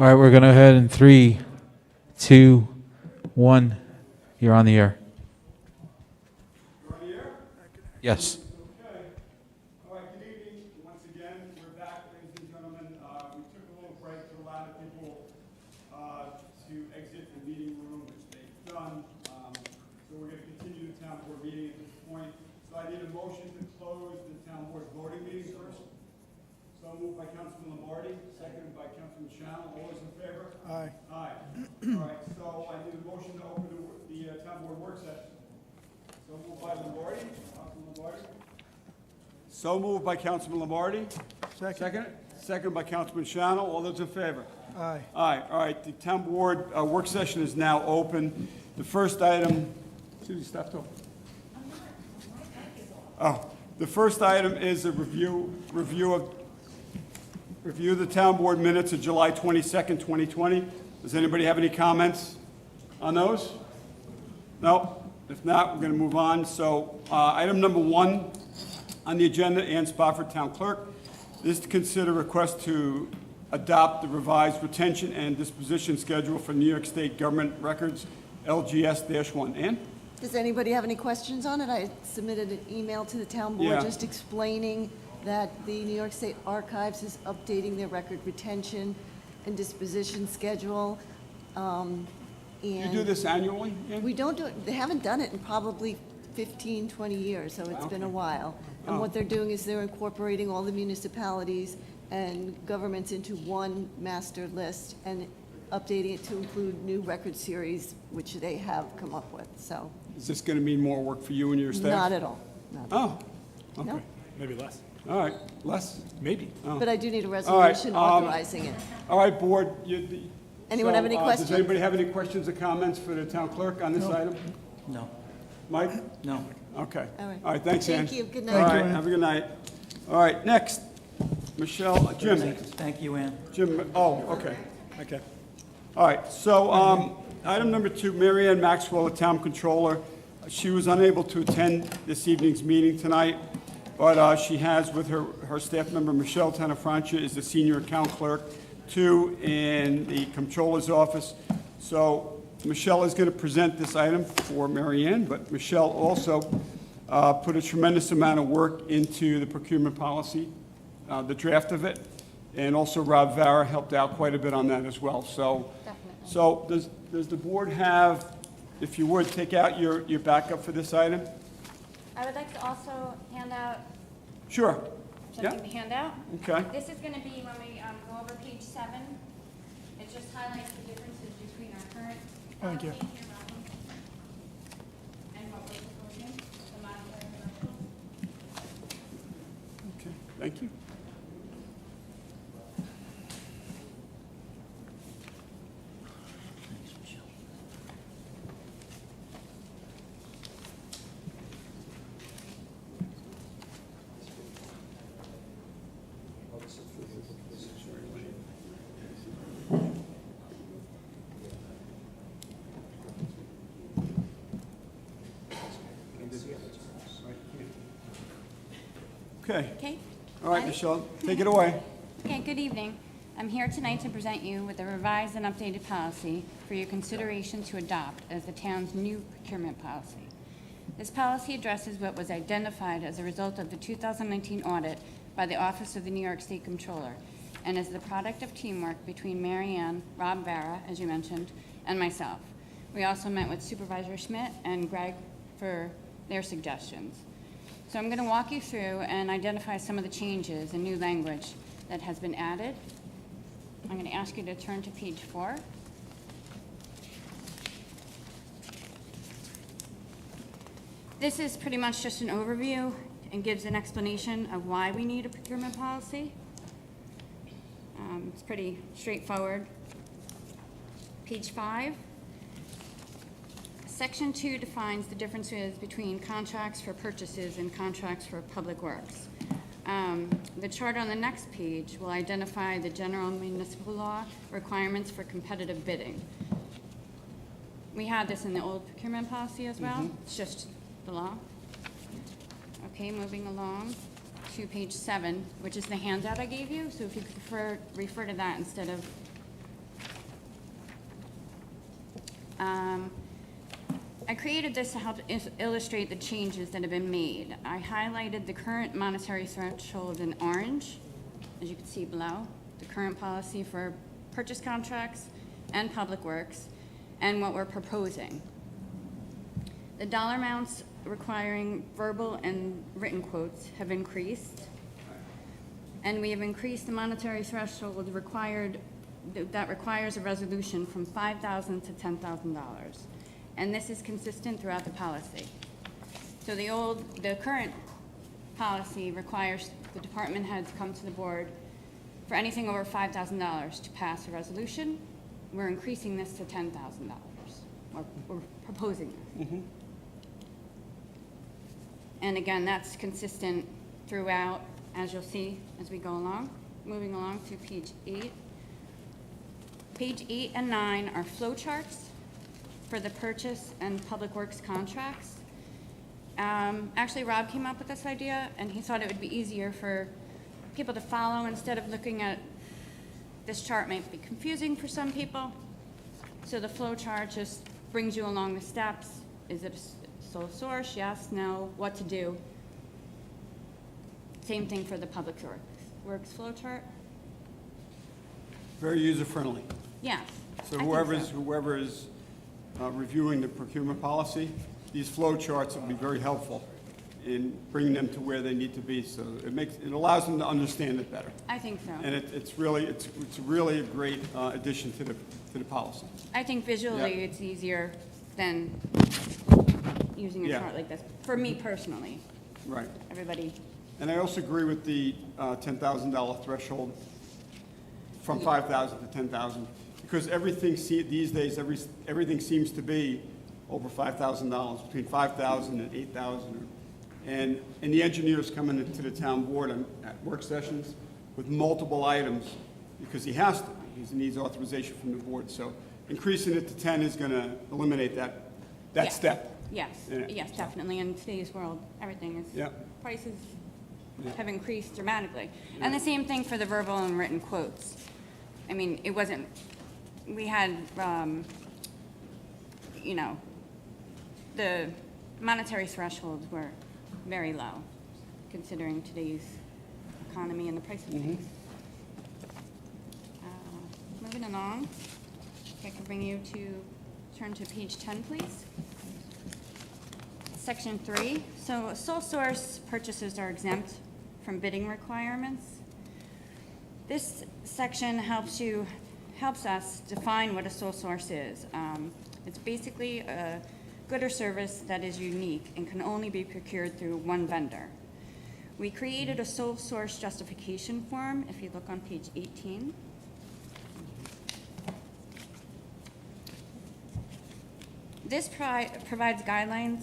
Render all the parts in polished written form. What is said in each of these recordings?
All right, we're going to head in 3, 2, 1. You're on the air. You're on the air? Yes. Okay. All right, good evening. Once again, we're back, ladies and gentlemen. We took a little break to allow the people to exit the meeting room, which they've done. So we're going to continue the town board meeting at this point. So I need a motion to close the town board voting meeting first. So moved by Councilman Lombardi, seconded by Councilman Shannon. All those in favor? Aye. Aye. All right, so I need a motion to open the town board work session. So moved by Lombardi. Councilman Lombardi. So moved by Councilman Lombardi. Second. Second by Councilman Shannon. All those in favor? Aye. Aye. All right, the town board work session is now open. The first item, Susie, stop talking. Oh, the first item is a review of the town board minutes of July 22nd, 2020. Does anybody have any comments on those? No? If not, we're going to move on. So item number 1 on the agenda, Ann Spofford, Town Clerk, is to consider request to adopt the revised retention and disposition schedule for New York State Government Records, LGS-1. Ann? Does anybody have any questions on it? I submitted an email to the town board Yeah. just explaining that the New York State Archives is updating their record retention and disposition schedule. You do this annually, Ann? We don't do it, they haven't done it in probably 15, 20 years, so it's been a while. And what they're doing is they're incorporating all the municipalities and governments into one master list and updating it to include new record series, which they have come up with, so. Is this going to mean more work for you and your staff? Not at all, not at all. Oh, okay. No. Maybe less. All right, Les? Maybe. But I do need a right, resolution authorizing it. All right, board. Anyone have any questions? Does anybody have any questions or comments for the town clerk on this item? No. Mike? No. Okay. All right. All right, thanks, Ann. Thank you. Good All night. right, have a good night. All right, next, Michelle, Jim. Thank you, Ann. Jim, oh, okay. Okay. All right, so item number 2, Mary Ann Maxwell, the town controller. She was unable to attend this evening's meeting tonight, but she has with her staff member, Michelle Tenafrancia, is the senior account clerk, 2 in the comptroller's office. So Michelle is going to present this item for Mary Ann, but Michelle also put a tremendous amount of work into the procurement policy, the draft of it, and also Rob Vara helped out quite a bit on that as well. So, does the board have, if you would, take out your backup for this item? I would like to also hand out Sure. something to hand out. Okay. This is going to be when we go over page 7. It just highlights the differences between our current Thank you. policy and what we're proposing, the modified commercial. Okay, thank you. Okay. Okay. All right, Michelle, take it away. Okay, good evening. I'm here tonight to present you with a revised and updated policy for your consideration to adopt as the town's new procurement policy. This policy addresses what was identified as a result of the 2019 audit by the Office of the New York State Comptroller and is the product of teamwork between Mary Ann, Rob Vara, as you mentioned, and myself. We also met with Supervisor Schmidt and Greg for their suggestions. So I'm going to walk you through and identify some of the changes and new language that has been added. I'm going to ask you to turn to page 4. This is pretty much just an overview and gives an explanation of why we need a procurement policy. It's pretty straightforward. Page 5. Section 2 defines the differences between contracts for purchases and contracts for public works. The chart on the next page will identify the general municipal law requirements for competitive bidding. We had this in the old procurement policy as well. It's just the law. Okay, moving along to page 7, which is the handout I gave you. So if you could refer to that instead of I created this to help illustrate the changes that have been made. I highlighted the current monetary threshold in orange, as you can see below, the current policy for purchase contracts and public works, and what we're proposing. The dollar amounts requiring verbal and written quotes have increased, and we have increased the monetary threshold that requires a resolution from $5,000 to $10,000. And this is consistent throughout the policy. So the current policy requires the department heads come to the board for anything over $5,000 to pass a resolution. We're increasing this to $10,000, or we're proposing this. And again, that's consistent throughout, as you'll see as we go along. Moving along to page 8. Page 8 and 9 are flow charts for the purchase and public works contracts. Actually, Rob came up with this idea, and he thought it would be easier for people to follow instead of looking at this chart. Might be confusing for some people. So the flow chart just brings you along the steps. Is it a sole source? Yes, no, what to do. Same thing for the public works flow chart. Very user-friendly. Yes. So I think whoever is reviewing the procurement policy, these flow charts will be very helpful in bringing them to where they need to be. So it allows them to understand it better. I think so. And it's really a great addition to the policy. I think visually Yeah. it's easier than using a Yeah. chart like this, for me personally. Right. Everybody, And I also agree with the $10,000 threshold from 5,000 to 10,000, because these days, everything seems to be over $5,000, between 5,000 and 8,000. And the engineer's coming into the town board at work sessions with multiple items, because he has to. He needs authorization from the board. So increasing it to 10 is going to eliminate that Yes. step. yes, Yeah. yes, definitely. In today's world, everything is, Yeah. prices have increased dramatically. And the same thing for the verbal and written quotes. I mean, it wasn't, we had, the monetary thresholds were very low, considering today's economy and the price of things. Moving along, if I could bring you to turn to page 10, please. Section 3. So sole source purchases are exempt from bidding requirements. This section helps us define what a sole source is. It's basically a good or service that is unique and can only be procured through one vendor. We created a sole source justification form, if you look on page 18. This provides guidelines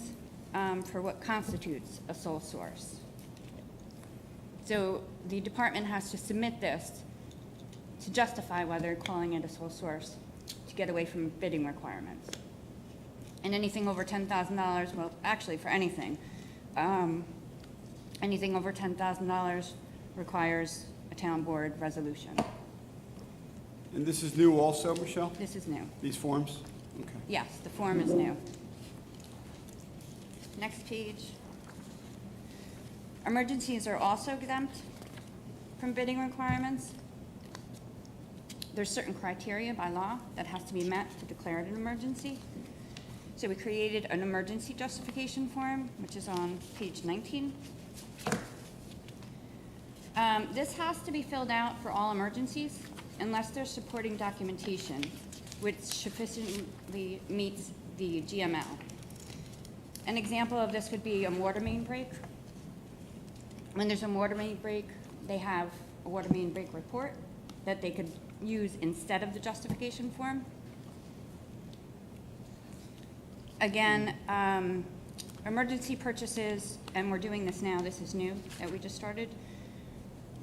for what constitutes a sole source. So the department has to submit this to justify whether calling it a sole source to get away from bidding requirements. And anything over $10,000, well, actually for anything over $10,000 requires a town board resolution. And this is new also, Michelle? This is new. These forms? Okay. Yes, the form is new. Next page. Emergencies are also exempt from bidding requirements. There's certain criteria by law that has to be met to declare it an emergency. So we created an emergency justification form, which is on page 19. This has to be filled out for all emergencies unless there's supporting documentation which sufficiently meets the GML. An example of this would be a water main break. When there's a water main break, they have a water main break report that they could use instead of the justification form. Again, emergency purchases, and we're doing this now, this is new that we just started.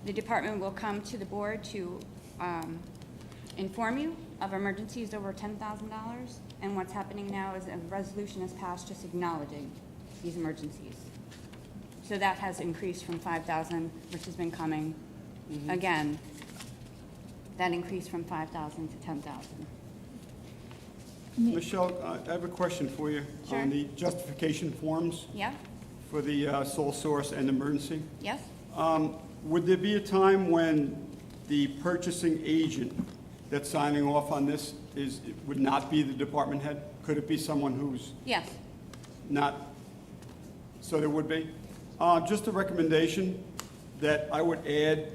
The department will come to the board to inform you of emergencies over $10,000, and what's happening now is a resolution is passed just acknowledging these emergencies. So that has increased from 5,000, which has been coming. Again, that increased from 5,000 to 10,000. Michelle, I have a question for you. Sure. On the justification forms Yeah, for the sole source and emergency. yes? Would there be a time when the purchasing agent that's signing off on this would not be the department head? Could it be someone who's Yes. not? So there would be? Just a recommendation that I would add,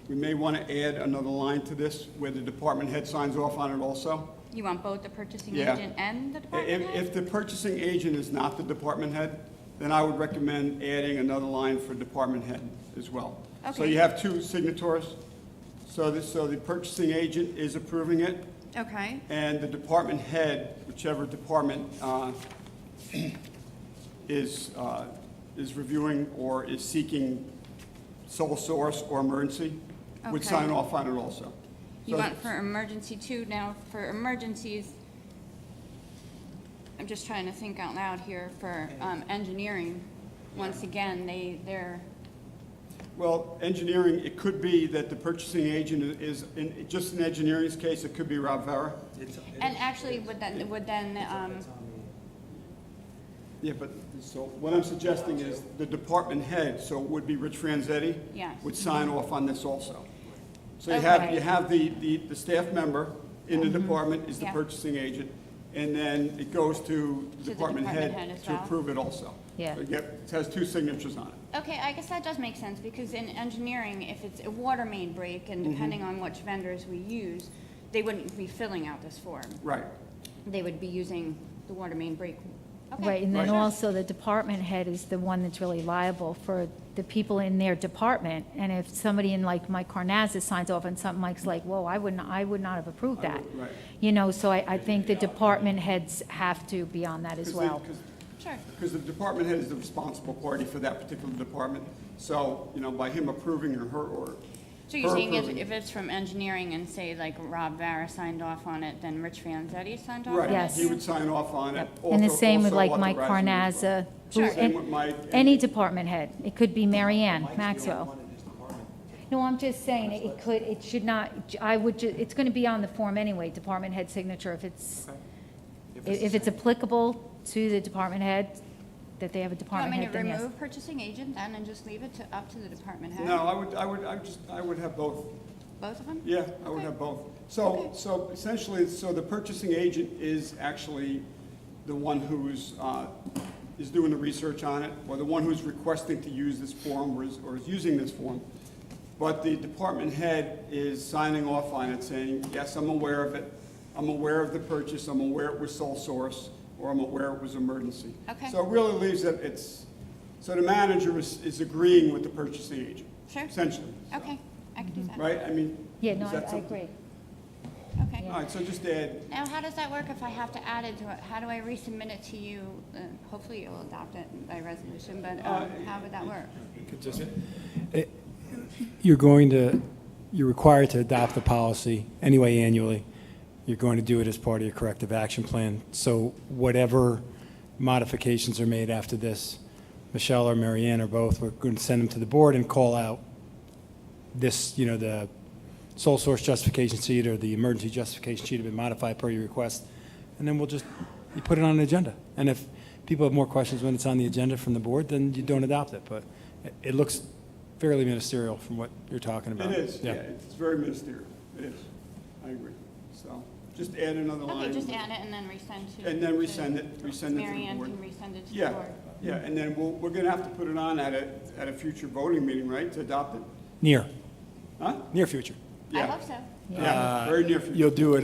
we may want to add another line to this where the department head signs off on it also. You want both the purchasing Yeah. agent and the department head? If the purchasing agent is not the department head, then I would recommend adding another line for department head as well. So Okay. you have two signatories. So the purchasing agent is approving it, Okay, and the department head, whichever department is reviewing or is seeking sole source or emergency, would Okay. sign off on it also. you So- want for emergency too. Now, for emergencies, I'm just trying to think out loud here for engineering. Once again, they're, Well, engineering, it could be that the purchasing agent just in engineering's case, it could be Rob Vera. and actually would then, Yeah, but, so what I'm suggesting is the department head, so it would be Rich Franzetti. Yes. Would sign off on this also. So you Okay. have the staff member in the department is the Yeah. purchasing agent, and then it goes to the the department department head head as to well. approve it also. Yeah. So it has two signatures on it. okay, I guess that does make sense, because in engineering, if it's a water main break, and depending on which vendors we use, they wouldn't be filling out this form. Right. They would be using the water main break. Okay. Right, and then Right. also the department head is the one that's really liable for the people in their department. And if somebody in like Mike Carnazes signs off on something, Mike's like, whoa, I would not have approved that. Right. You know, so I think the department heads have to be on that as well. Sure. Because the department head is the responsible party for that particular department. So, by him approving or her or So you're her saying approving. if it's from engineering and say like Rob Vara signed off on it, then Rich Vanzetti signed off on it? Right, Yes. he would sign off on it. And the Also- same with also like Mike authorizing it as well. Carnazza. Sure. Same with Mike. Any department head. It could be Mary Ann Maxwell. No, I'm just saying, it should not, it's going to be on the form anyway, department head signature, if it's applicable to the department head, that they have a You want department me head, to then yes. remove purchasing agent then and just leave it up to the department head? No, I would have both. Both of them? Yeah, I would have both. So essentially, the purchasing agent is actually the one who's, is doing the research on it, or the one who's requesting to use this form, or is using this form. But the department head is signing off on it, saying, yes, I'm aware of it, I'm aware of the purchase, I'm aware it was sole source, or I'm aware it was emergency. Okay. So it really leaves it, so the manager is agreeing with the purchasing agent. Sure. Essentially. So, Okay, I can do that. Right, I mean. Yeah, no, is that I something- agree. Okay. All right, so just add, Now, how does that work if I have to add it to it? How do I resubmit it to you? Hopefully you'll adopt it by resolution, but how would that work? You're required to adopt the policy anyway annually. You're going to do it as part of your corrective action plan. So whatever modifications are made after this, Michelle or Mary Ann or both, we're going to send them to the board and call out this, the sole source justification sheet or the emergency justification sheet have been modified per your request, and then you put it on an agenda. And if people have more questions when it's on the agenda from the board, then you don't adopt it. But it looks fairly ministerial from what you're talking about. it is, yeah, it's very ministerial, it is, I agree. So, just add another line. Okay, just add it and then resend to. And then resend it to the Mary Ann board. can resend it to the Yeah, board. yeah, and then we're gonna have to put it on at a future voting meeting, right, to adopt it? Near Huh? future. I Yeah. hope so. Yeah, very near future. You'll do it,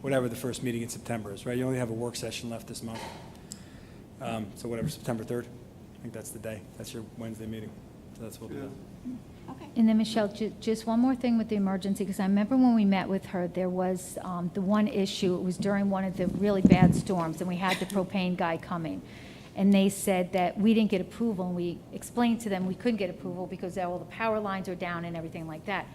whatever the first meeting in September is, right? You only have a work session left this month. So whatever, September 3rd, I think that's the day. That's your Wednesday meeting. So that's what we'll do. Okay. And then, Michelle, just one more thing with the emergency, because I remember when we met with her, there was the one issue, it was during one of the really bad storms, and we had the propane guy coming. And they said that we didn't get approval, and we explained to them we couldn't get approval because all the power lines are down and everything like that.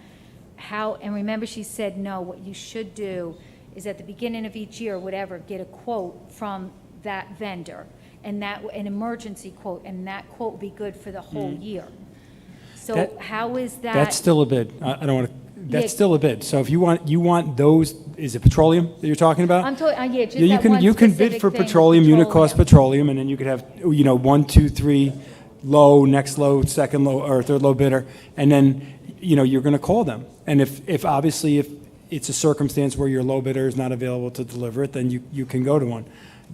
And remember, she said, no, what you should do is at the beginning of each year, whatever, get a quote from that vendor, and an emergency quote, and that quote would be good for the whole year. So That- how is that? That's still a bid. I don't want to That's still a bid. So if you want those, is it petroleum that you're talking about? I'm talking, yeah, just Yeah, that one you can bid specific for thing with petroleum, unit cost petroleum, and then you could have, 1, 2, 3, low, next low, second low, or third low bidder, and then, you're going to call them. And if obviously, if it's a circumstance where your low bidder is not available to deliver it, then you can go to one.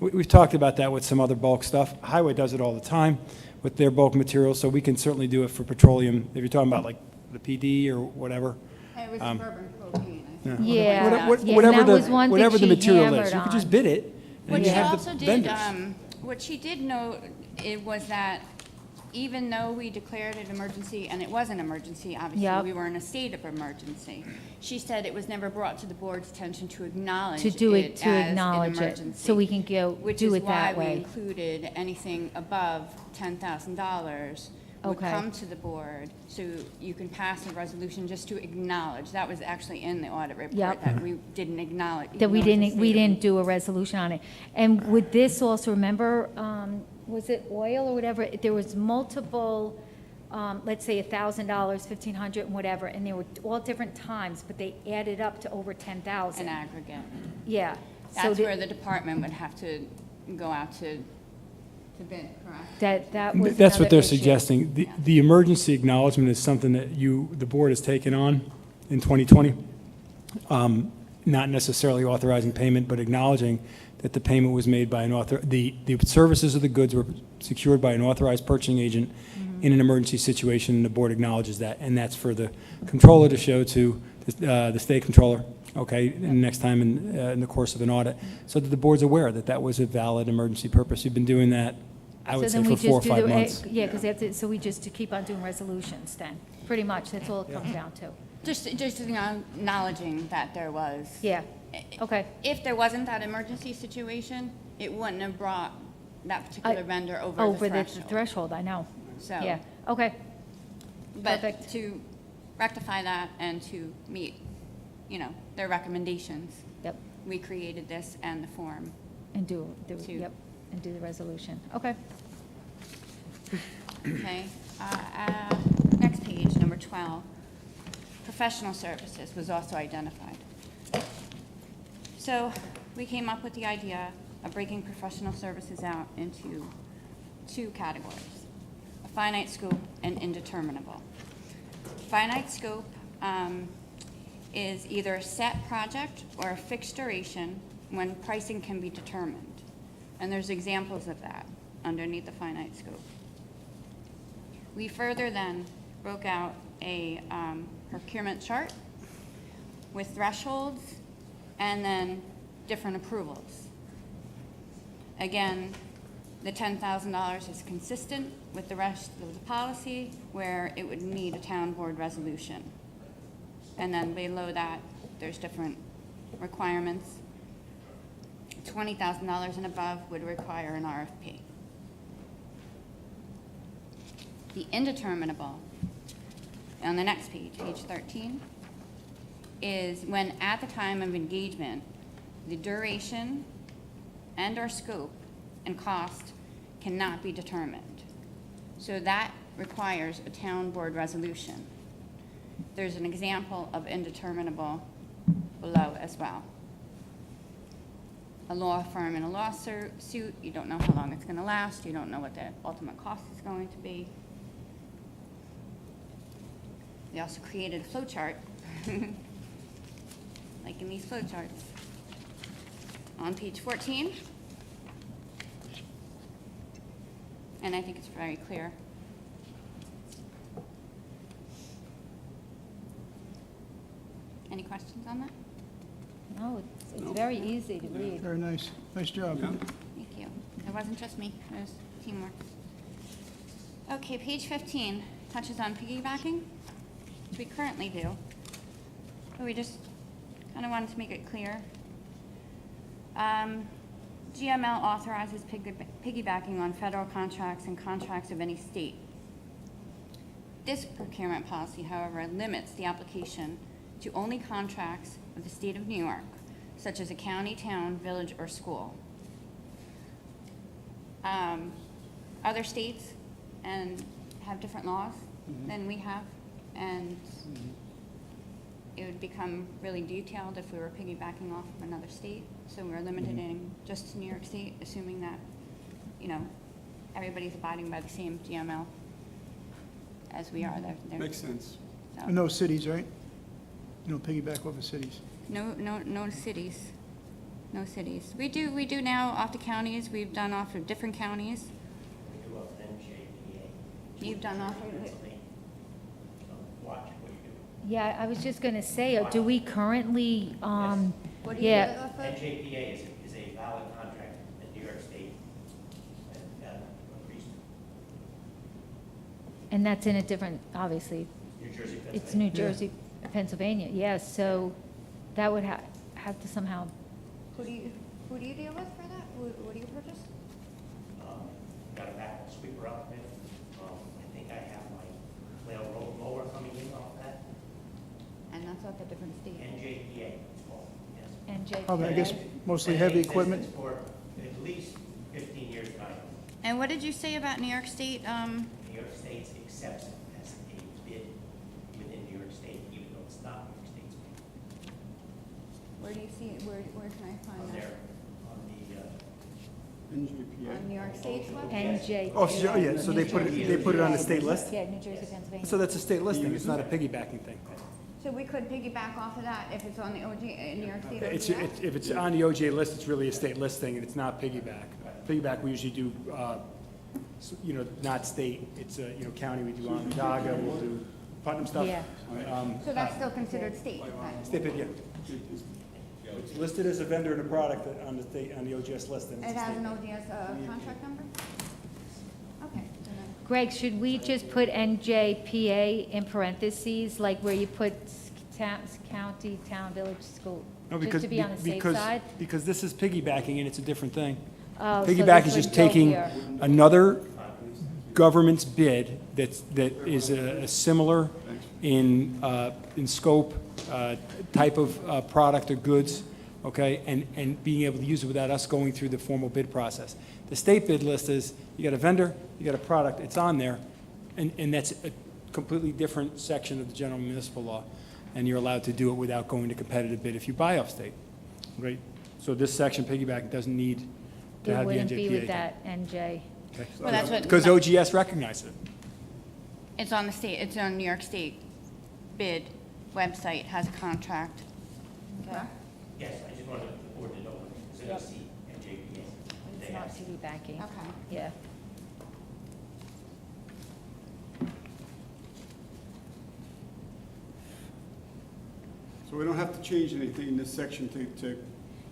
We've talked about that with some other bulk stuff. Highway does it all the time with their bulk materials, so we can certainly do it for petroleum. If you're talking about like the PD or whatever. It was suburban propane. I think. Yeah, Whatever that was one thing whatever the she material hammered is, you could on. just bid it, What and she you have also the did, vendors. what she did note, it was that even though we declared it emergency, and it was an emergency, obviously, Yep. we were in a state of emergency, she said it was never brought to the board's attention to acknowledge To do it, it to as an acknowledge it, emergency. so we can go, Which do is it that why we way. included anything above $10,000 would Okay. come to the board, so you can pass a resolution just to acknowledge. That was actually in the audit report, Yep. that we didn't acknowledge. That we even though it's a didn't, we state of- didn't do a resolution on it. And would this also, remember, was it oil or whatever? There was multiple, let's say $1,000, $1,500, and whatever, and they were all different times, but they added up to over 10,000. An aggregate. Yeah. So That's the- where the department would have to go out to bid, correct? that was That's what another they're issue. suggesting. The emergency acknowledgement is something that the board has taken on in 2020. Not necessarily authorizing payment, but acknowledging that the payment was made by the services of the goods were secured by an authorized purchasing agent in an emergency situation, and the board acknowledges that. And that's for the controller to show to the state controller, okay, next time in the course of an audit, so that the board's aware that that was a valid emergency purpose. You've been doing that, I would say, then for we 4 or just do 5 the- months. Yeah, because so we just keep on doing resolutions then, pretty much, that's all it comes down to. Just acknowledging that there was. Yeah, okay. If there wasn't that emergency situation, it wouldn't have brought that particular vendor over the Over the threshold. threshold, I know. So, Yeah, okay, but perfect. to rectify that and to meet, their recommendations, yep, we created this and the form. and do To- yep, and do the resolution, okay. Okay, next page, number 12. Professional services was also identified. So we came up with the idea of breaking professional services out into 2 categories, a finite scope and indeterminable. Finite scope is either a set project or a fixed duration when pricing can be determined. And there's examples of that underneath the finite scope. We further then broke out a procurement chart with thresholds and then different approvals. Again, the $10,000 is consistent with the rest of the policy where it would need a town board resolution. And then below that, there's different requirements. $20,000 and above would require an RFP. The indeterminable, on the next page, page 13, is when at the time of engagement, the duration and/or scope and cost cannot be determined. So that requires a town board resolution. There's an example of indeterminable below as well. A law firm in a lawsuit, you don't know how long it's going to last, you don't know what the ultimate cost is going to be. We also created a flow chart, like in these flow charts. On page 14, and I think it's very clear. Any questions on that? No, it's very easy to read. Very nice. Nice job. Thank you. It wasn't just me, it was teamwork. Okay, page 15 touches on piggybacking, which we currently do. But we just kind of wanted to make it clear. GML authorizes piggybacking on federal contracts and contracts of any state. This procurement policy, however, limits the application to only contracts of the state of New York, such as a county, town, village, or school. Other states and have different laws than we have, and it would become really detailed if we were piggybacking off of another state. So we're limited in just to New York State, assuming that, you know, everybody's abiding by the same GML as we are. They're- Makes sense. so- No cities, right? You don't piggyback off of cities. No cities. No cities. We do now off the counties. We've done off of different counties. We do a NJPA. You've done off of, So watch what you do. Yeah, I was just gonna say, do we currently, what do you do yeah, it off of? NJPA is a valid contract in New York State and agrees and that's in a different, obviously, to New Jersey, it's Pennsylvania. New Jersey, Pennsylvania, yes, so that would have to somehow, Who do you deal with for that? What do you purchase? Got a back sweeper up there. I think I have my flail roll mower coming in off that. And that's off a different state. NJPA, it's called, yes. NJ. Probably, I guess, mostly Been in heavy equipment. existence for at least 15 years now. And what did you say about New York State? New York State accepts it as a bid within New York State, even though it's not New York State's bid. Where do you see it? Where can I On find there, that? on the, NJPA. On New York State's website? NJ. Oh, yeah, so they put it on the state list? Yeah, New Jersey, Pennsylvania. So that's a state listing, it's not a piggybacking thing. So we could piggyback off of that if it's on the New York State It's, OGS? if it's on the OJ list, it's really a state listing, and it's not piggyback. Piggyback, we usually do, you know, not state, it's, you know, county, we do Onondaga, we'll do Putnam stuff. Yeah. So that's still considered state? Okay. State bid, yeah. It's listed as a vendor and a product on the state, on the OGS list, and It it's a has state. an ODS contract number? Okay. then Greg, should we just put NJPA in parentheses, like where you put county, town, village, school? No, Just to be on the safe side? Because this is piggybacking, and it's a different thing. Oh, so Piggyback this is just would go taking here. another government's bid that is a similar in scope, type of product or goods, okay, and being able to use it without us going through the formal bid process. The state bid list is, you got a vendor, you got a product, it's on there, and that's a completely different section of the general municipal law, and you're allowed to do it without going to competitive bid if you buy off state, right? So this section, piggyback, doesn't need to It have the NJPA. wouldn't be with that NJ. Okay. Well, that's what- Because OGS recognized it. It's on the state, it's on New York State bid website, has a contract. Okay. yes, I just wanted the board to know, it's in Yep. a C, NJPA. It's They not have- piggybacking. Okay. Yeah. So we don't have to change anything in this section to.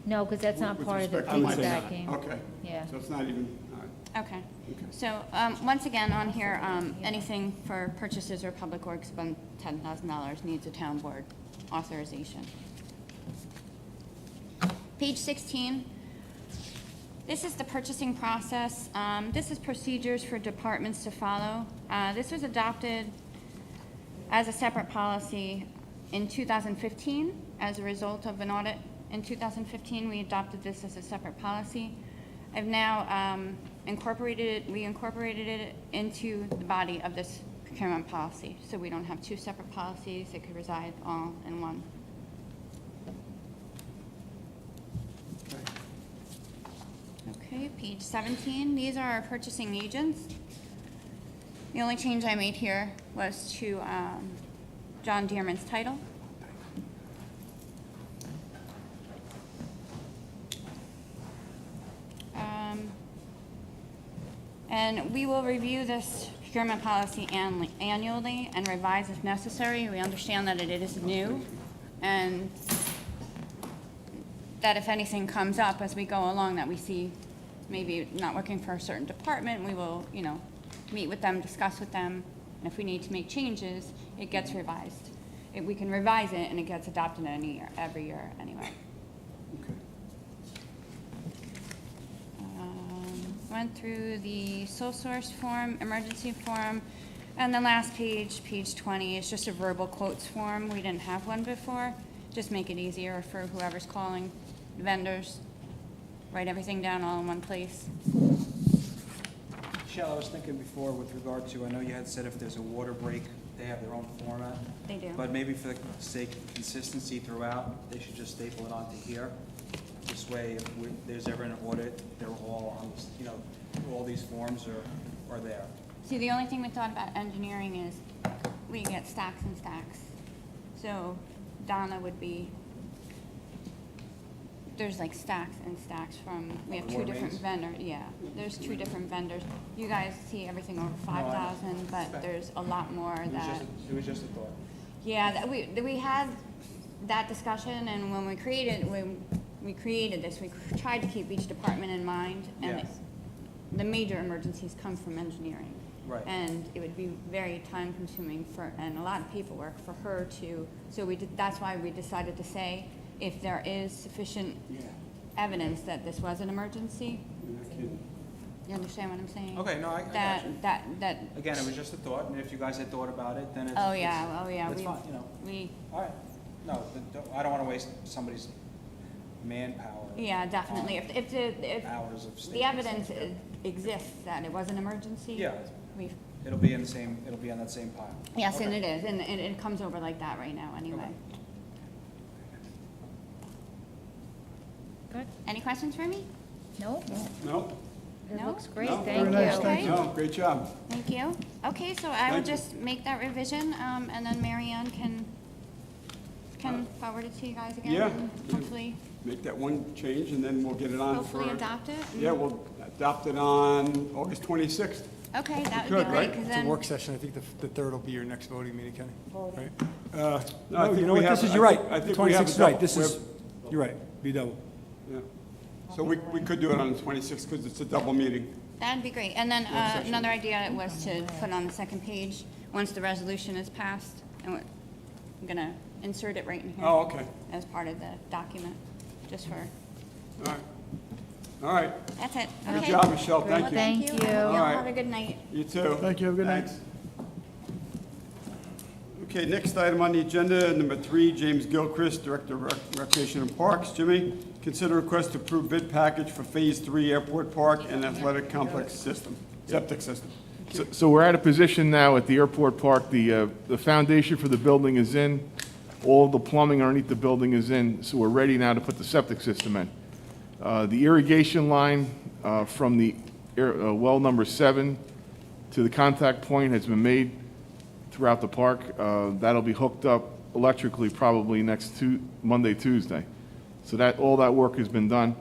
No, because that's not with part of the respect to my- piggybacking. Okay. Yeah. So it's not even, all right. Okay. Okay. So, once again, on here, anything for purchases or public works above $10,000 needs a town board authorization. Page 16, this is the purchasing process. This is procedures for departments to follow. This was adopted as a separate policy in 2015 as a result of an audit. In 2015, we adopted this as a separate policy. I've now incorporated it into the body of this procurement policy, so we don't have two separate policies. It could reside all in one. Okay, page 17, these are our purchasing agents. The only change I made here was to John Dearman's title. And we will review this procurement policy annually and revise if necessary. We understand that it is new, and that if anything comes up as we go along that we see maybe not working for a certain department, we will, meet with them, discuss with them, and if we need to make changes, it gets revised. We can revise it, and it gets adopted in a year, every year anyway. Okay. Went through the sole source form, emergency form, and the last page, page 20, is just a verbal quotes form. We didn't have one before. Just make it easier for whoever's calling vendors. Write everything down all in one place. Michelle, I was thinking before with regard to, I know you had said if there's a water break they have their own format. They do. But maybe for the sake of consistency throughout, they should just staple it onto here. This way, if there's ever an audit, they're all on, all these forms are there. See, the only thing we thought about engineering is we get stacks and stacks. So Donna would be, there's like stacks and stacks from, we have two Water different mains? vendors, yeah. There's two different vendors. You guys see everything over 5,000, but there's a lot more that. It was just a thought. Yeah, we had that discussion, and when we created this, we tried to keep each department in mind, and Yes. the major emergencies come from engineering. Right. And it would be very time-consuming and a lot of paperwork for her to, that's why we decided to say, if there is sufficient evidence that this was an emergency, you understand what I'm saying? Okay, no, I got you. That. Again, it was just a thought, and if you guys had thought about it, then it's. Oh, yeah, It's fine, All right. No, I don't want to waste somebody's manpower. Yeah, definitely. If Hours of the statements. evidence exists that it was an emergency. Yeah. We've, It'll be on that same pile. yes, and Okay. it is, and it comes over like that right now anyway. Good. Any questions for me? No, No? it No? looks great, No, thank very nice, you. thank you. No, great job. Thank you. Okay, so I will Thank you. just make that revision, and then Mary Ann can forward it to you guys again. Yeah. And hopefully Make that one change, and then we'll get it on for... hopefully adopt it. Yeah, we'll adopt it on August 26th. Okay, that would Good, be great, right? because It's a then. work session. I think the third will be your next voting meeting, Kenny. Right? No, I No, think you know we what, have- this is, I you're right. think- I think we have 26th is a right. double. This We is, have- you're right, be double. Yeah. So we could do it on the 26th, because it's a double meeting. That'd be great. And then session. another idea was to put on the second page, once the resolution is passed, and I'm gonna insert it right in here. Oh, okay. As part of the document, just for, All right. All right. that's it. Good Okay. job, Michelle. Thank you. Thank you. Y'all All right. have a good night. You too. Thank you. Have a good night. Thanks. Okay, next item on the agenda, number 3, James Gilchrist, Director of Recreation and Parks. Jimmy, consider request to approve bid package for Phase 3 Airport Park and Athletic Complex System, septic system. So we're at a position now at the airport park, the foundation for the building is in, all the plumbing underneath the building is in, so we're ready now to put the septic system in. The irrigation line from the well number 7 to the contact point has been made throughout the park. That'll be hooked up electrically probably next Monday, Tuesday. So all that work has been done.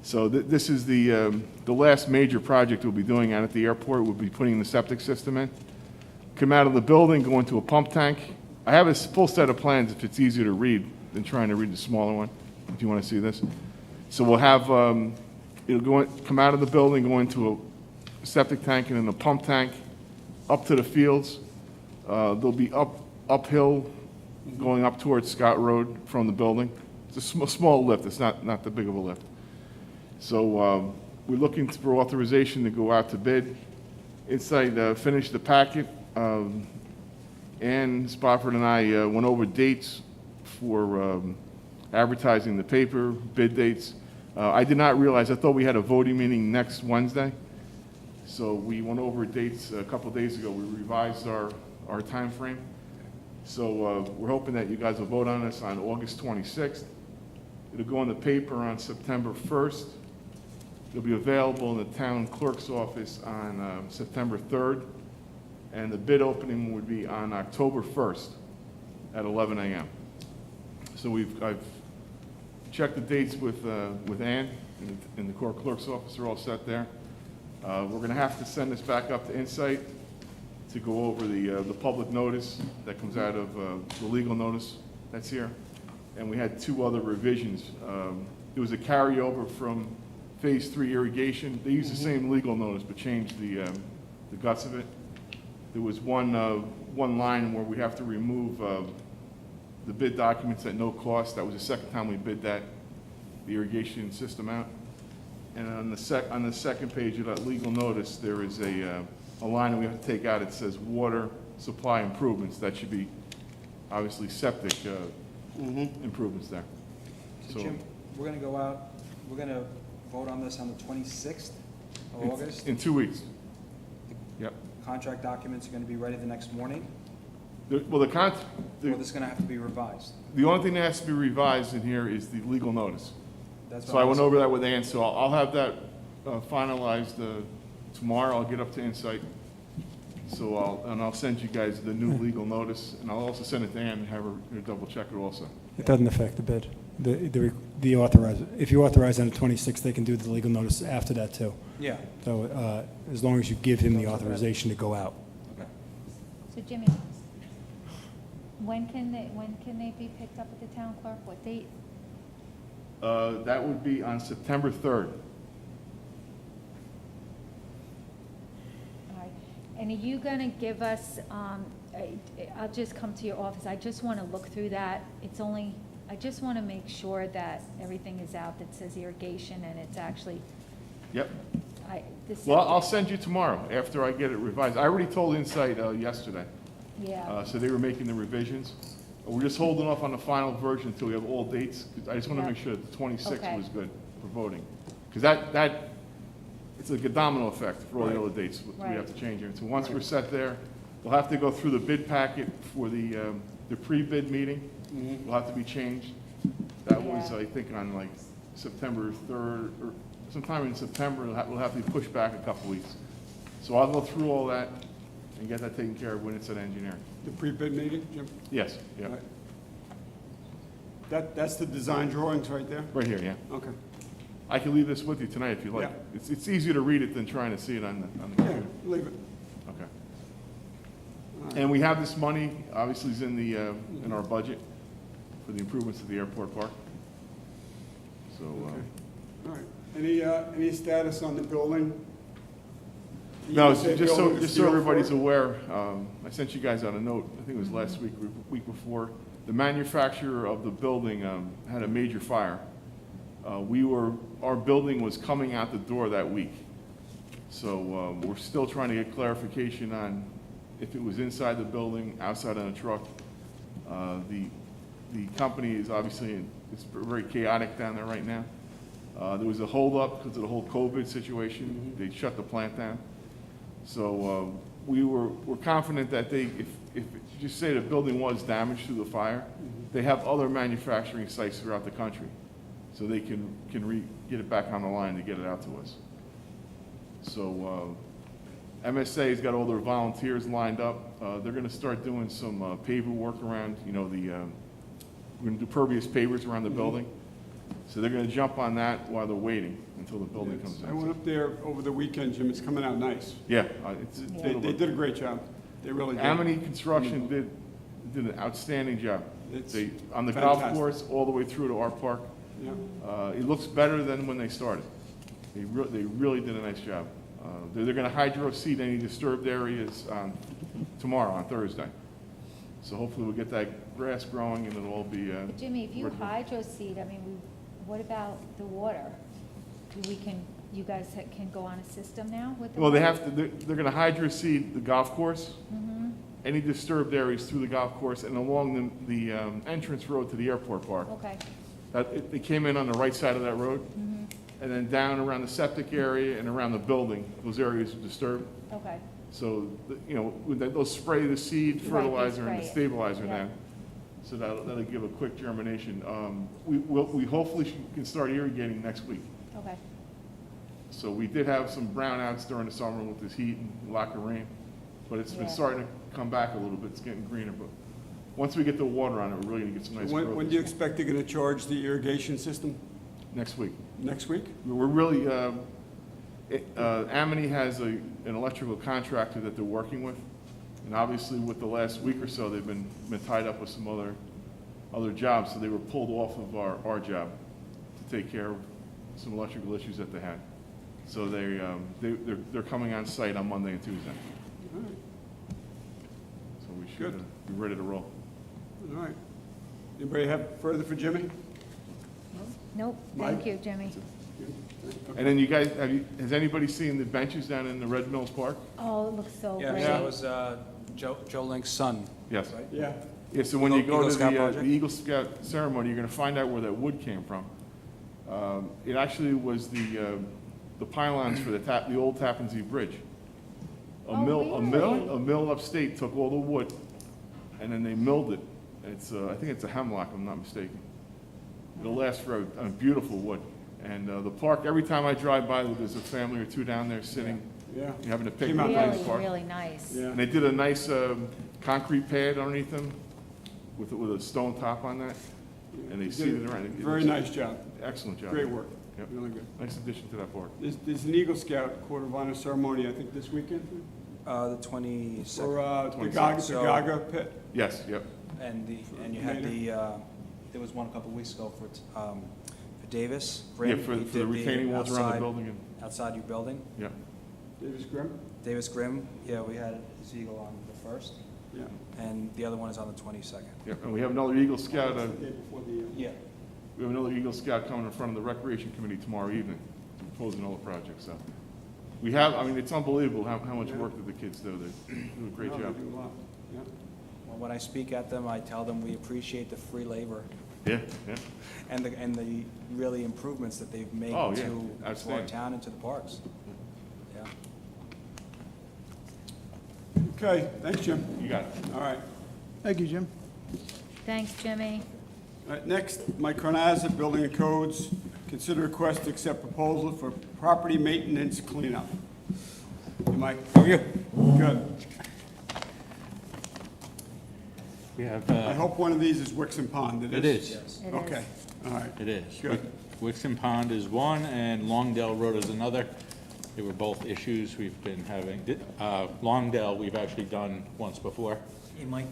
So this is the last major project we'll be doing out at the airport. We'll be putting the septic system in. Come out of the building, go into a pump tank. I have a full set of plans if it's easier to read than trying to read the smaller one, if you want to see this. So we'll have, come out of the building, go into a septic tank and then a pump tank, up to the fields. They'll be uphill, going up towards Scott Road from the building. It's a small lift, it's not that big of a lift. So we're looking for authorization to go out to bid. Inside, finish the packet. Ann Spofford and I went over dates for advertising the paper, bid dates. I did not realize, I thought we had a voting meeting next Wednesday. So we went over dates a couple days ago. We revised our timeframe. So we're hoping that you guys will vote on this on August 26th. It'll go in the paper on September 1st. It'll be available in the town clerk's office on September 3rd. And the bid opening would be on October 1st at 11 a.m. So I've checked the dates with Ann and the court clerk's office are all set there. We're going to have to send this back up to Insight to go over the public notice that comes out of the legal notice that's here. And we had 2 other revisions. There was a carryover from Phase 3 irrigation. They used the same legal notice but changed the guts of it. There was one line where we have to remove the bid documents at no cost. That was the second time we bid the irrigation system out. And on the second page of that legal notice, there is a line that we have to take out. It says water supply improvements. That should be obviously septic improvements there. So Jim, we're going to go out, we're going to vote on this on the 26th of August. In 2 weeks. Yep. Contract documents are going to be ready the next morning. Well, Or this is gonna have to be revised? the only thing that has to be revised in here is the legal notice. That's So what I I'm went asking. over that with Ann, so I'll have that finalized tomorrow. I'll get up to Insight. So I'll send you guys the new legal notice, and I'll also send it to Ann and have her double check it also. It doesn't affect the bid. The authorizer, if you authorize on the 26th, they can do the legal notice after that, too. Yeah. So as long as you give him the authorization to go out. Okay. So Jimmy, when can they be picked up at the town clerk? What date? That would be on September 3rd. All right. And are you going to give us, I'll just come to your office. I just want to look through that. I just want to make sure that everything is out that says irrigation and it's actually, Yep. this. Well, I'll send you tomorrow after I get it revised. I already told Insight yesterday. Yeah, So they were making the revisions. We're just holding off on the final version until we have all dates, 'cause I just want to Yep. make sure that the 26th Okay. was good for voting. Because that, it's like a domino effect for all the Right. other dates we Right. have to change here. So once we're set there, we'll have to go through the bid packet for the pre-bid meeting. Will have to be changed. That was, Yeah. I think, on like September 3rd, or sometime in September, we'll have to be pushed back a couple weeks. So I'll go through all that and get that taken care of when it's at engineering. The pre-bid meeting, Jim? Yes, yeah, Right. That's the design drawings right there? right here, yeah. Okay. I can leave this with you tonight if you like. Yeah. It's easier to read it than trying to see it on the Yeah, computer. leave it. Okay. And we have this money, obviously, is in our budget for the improvements to the airport park. So, All right. Any status on the building? no, You said just building is so steel everybody's floor? aware, I sent you guys out a note, I think it was last week, or week before. The manufacturer of the building had a major fire. Our building was coming out the door that week. So we're still trying to get clarification on if it was inside the building, outside on a truck. The company is obviously, it's very chaotic down there right now. There was a holdup because of the whole COVID situation. They shut the plant down. So we're confident that if just say the building was damaged through the fire, they have other manufacturing sites throughout the country. So they can get it back on the line to get it out to us. So MSA's got all their volunteers lined up. They're gonna start doing some paver work around, we're gonna do pervious pavers around the building. So they're gonna jump on that while they're waiting until the building comes I went in. up there over the weekend, Jim. It's coming out nice. Yeah, They did a great job. They really did. Amity Construction did an outstanding job. It's On the golf fantastic. course, all the way through to our park. Yeah. It looks better than when they started. They really did a nice job. They're gonna hydro seed any disturbed areas tomorrow, on Thursday. So hopefully we'll get that grass growing and it'll all be. But Jimmy, if you workable. hydro seed, what about the water? You guys can go on a system now with the Well, water? they're gonna hydro seed the golf course, any disturbed areas through the golf course and along the entrance road to the airport park. Okay, They came in on the right side of that road, and then down around the septic area and around the building, those areas are disturbed. okay. So, they'll spray the seed, Right, they fertilizer, and the spray it. stabilizer Yeah. down. So that'll give a quick germination. We hopefully can start irrigating next week. Okay, So we did have some brownouts during the summer with this heat and lack of rain, but it's been Yeah. starting to come back a little bit. It's getting greener, but once we get the water on it, we're really gonna get some nice growth. When do you expect they're gonna charge the irrigation system? Next week. Next week? We're really, Amity has an electrical contractor that they're working with, and obviously with the last week or so, they've been tied up with some other jobs, so they were pulled off of our job to take care of some electrical issues that they had. So they're coming on site on Monday and Tuesday. All right. So we should Good. be ready to roll. All right. Anybody have further for Jimmy? nope, Mike? thank you, Jimmy. And then you guys, has anybody seen the benches down in the Red Mills Park? Oh, it looks so Yeah, great. that was Joe Link's son, Yes. right? Yeah. Yeah, so when you go Eagle to Scout the project? Eagle Scout ceremony, you're gonna find out where that wood came from. It actually was the pylons for the old Tappan Zee Bridge. Oh, really? A mill upstate took all the wood and then they milled it. It's, I think it's a hemlock, if I'm not mistaken. It'll last forever, a beautiful wood. And the park, every time I drive by, there's a family or two down there sitting, Yeah. having a Came picnic. out in nice. the Really, park. really nice. Yeah. And they did a nice compete pad underneath them with a stone top on that, and they You did seated a around it. Very nice job. Excellent job. Great work. Yep. Really good. Nice addition to that park. There's an Eagle Scout Court of Honor ceremony, I think, this weekend, The 22nd. or the 22nd. Gaga, the So- Gaga pit. Yes, yep. And you had there was one a couple weeks ago for Davis. Grimm. Yeah, for He the did retaining walls around the outside- building and, Outside your building. yeah. Davis Grimm? Davis Grimm, yeah, we had his eagle on the 1st, Yeah. and the other one is on the 22nd. Yeah, and we have another Eagle Scout, That's the day before the, Yeah. we have another Eagle Scout coming in front of the Recreation Committee tomorrow evening, proposing all the projects, so. We have, I mean, it's unbelievable how much Yeah. work that the kids do. They do a great No, they job. do a lot. Yeah. Well, when I speak at them, I tell them we appreciate the free labor Yeah, yeah. and the really improvements that they've made Oh, yeah. to our Outstanding. town and to the parks. Yeah. Okay, thanks, Jim. You got it. All right. Thank you, Jim. Thanks, Jimmy. All right, next, Mike Carnazza, Building and Codes, consider request to accept proposal for property maintenance cleanup. Hey, Mike. How are you? Good. We have, I hope one of these is Wixon Pond. it is. Yes. It is. Okay, all right. It is. Good. Wixon Pond is one, and Longdale Road is another. They were both issues we've been having. Longdale, we've actually done once before. Hey, Mike,